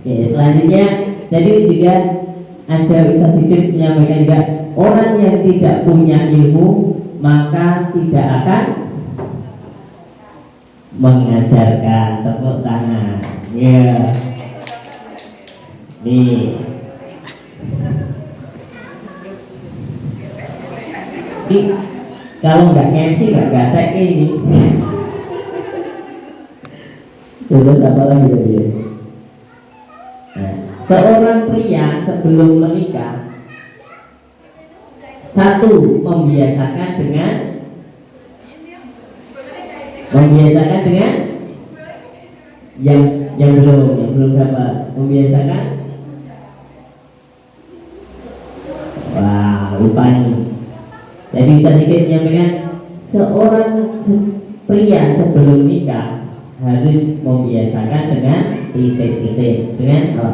Oke, selanjutnya jadi juga ada bisa sedikit menyampaikan juga orang yang tidak punya ilmu maka tidak akan mengajarkan. Tepuk tangan. Ya. Nih. Ini kalau nggak MC nggak gatek ini. Terus apa lagi tadi? Nah, seorang pria sebelum menikah, 1 membiasakan dengan yang belum dapat membiasakan. Wah, lupa nih. Jadi sedikit menyampaikan seorang pria sebelum nikah harus membiasakan dengan titik-titik dengan apa?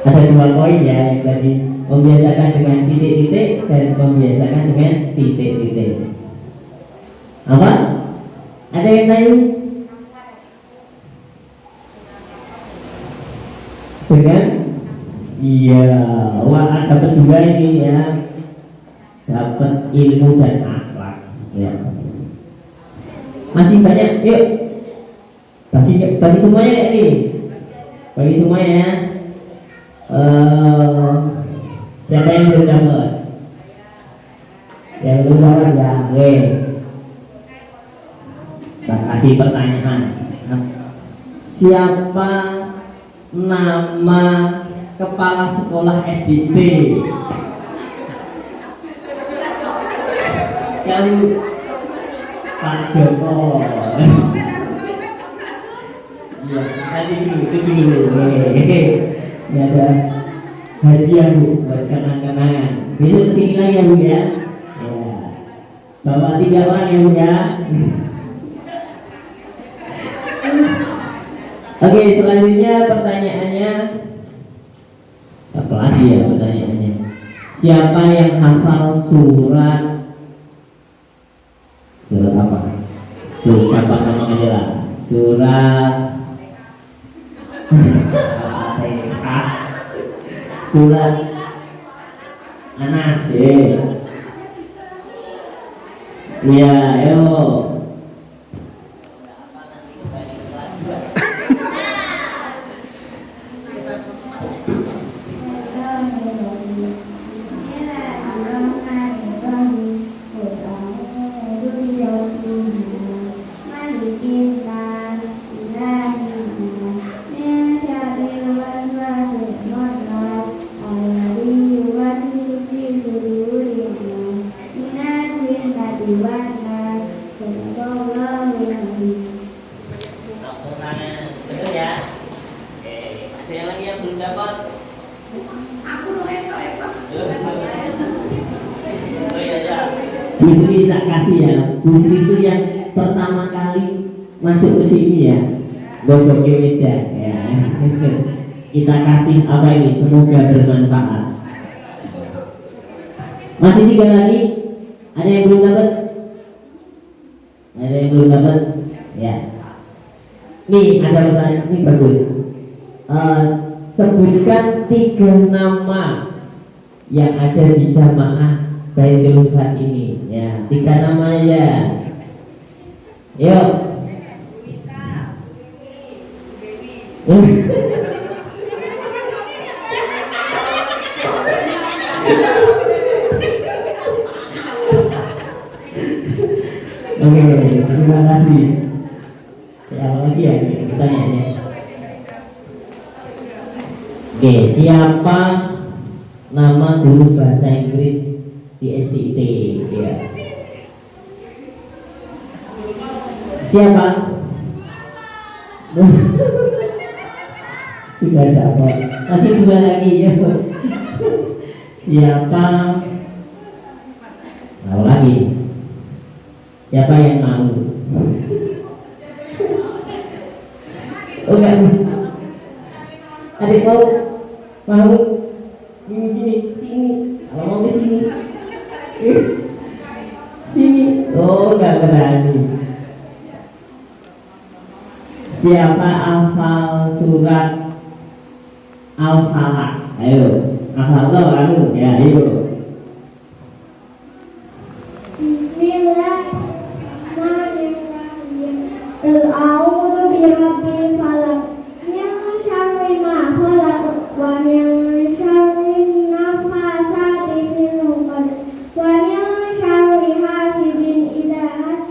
Ada 2 poin ya yang tadi, membiasakan dengan titik-titik dan membiasakan dengan titik-titik. Apa? Ada yang lain? Dengan Iya, wah dapat juga ini ya, dapat ilmu dan akhlak. Ya. Masih banyak, yuk bagi semuanya ya nih, bagi semuanya ya. Siapa yang belum dapat? Yang belum dapat ya, oke. Kita kasih pertanyaan. Siapa nama kepala sekolah SDT yang Pak Joko? Ya, tadi dulu. Ini ada hadiah Bu buat kenang-kenangan. Besok kesini lagi ya Bu ya. Ya. Bawa 3 orang ya Bu ya. Oke, selanjutnya pertanyaannya apa lagi ya pertanyaannya? Siapa yang hafal surat apa? Surat apa namanya lah? Surat surat Anas ya. Iya, ayo. Bu Sri tak kasih ya. Bu Sri itu yang pertama kali masuk ke sini ya. Bodoh Weda ya. Kita kasih apa ini? Semoga bermanfaat. Masih 3 lagi. Ada yang belum dapat? Ada yang belum dapat? Ya. Nih ada pertanyaan ini bagus. Sebutkan 3 nama yang ada di jamaah Baitul Fat ini ya, 3 nama ya. Yuk. Oke, terima kasih. Siapa lagi ya pertanyaannya? Oke, siapa nama guru bahasa Inggris di SDIT ya? Siapa? Tidak ada apa. Masih 2 lagi ya. Siapa? Mau lagi? Siapa yang mau? Oh enggak. Adik mau gini sini. Kalau mau ke sini. Sini. Oh enggak berani. Siapa hafal surat Al-Falaq? Ayo, hafal lo kamu ya, ayo. Bismillahirrahmanirrahim. A'udzu birabbil falaq. Min syarri ma khalaq wa min syarri nafasati fil 'uqad wa min syarri hasidin idza hasad.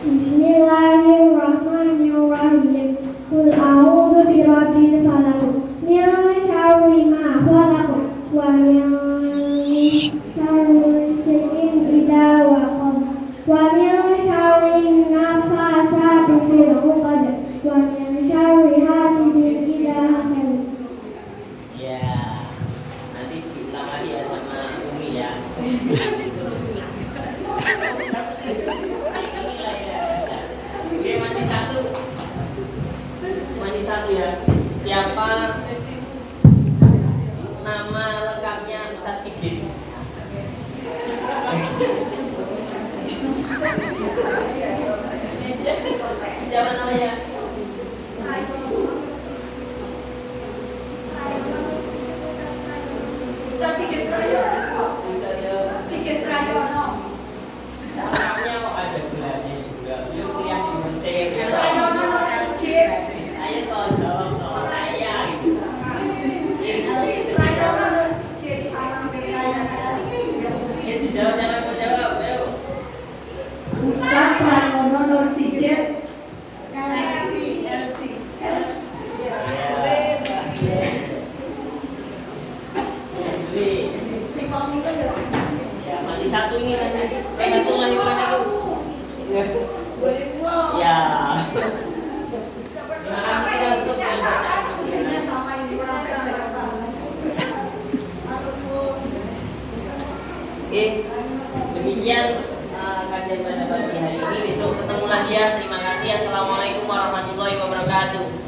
Bismillahirrahmanirrahim. Qul a'udzu birabbil falaq. Min syarri ma khalaq wa min syarri ghasiqin idza waqab wa min syarri nafasati fil 'uqad wa min syarri hasidin idza hasad. Ya, nanti diulang lagi ya sama Umi ya. Oke, masih satu ya. Siapa Ya, masih satu ini lagi. Itu masih kurang itu. Ya. Oke, demikian kajian pada pagi hari ini. Besok ketemu lagi ya. Terima kasih. Assalamualaikum warahmatullahi wabarakatuh.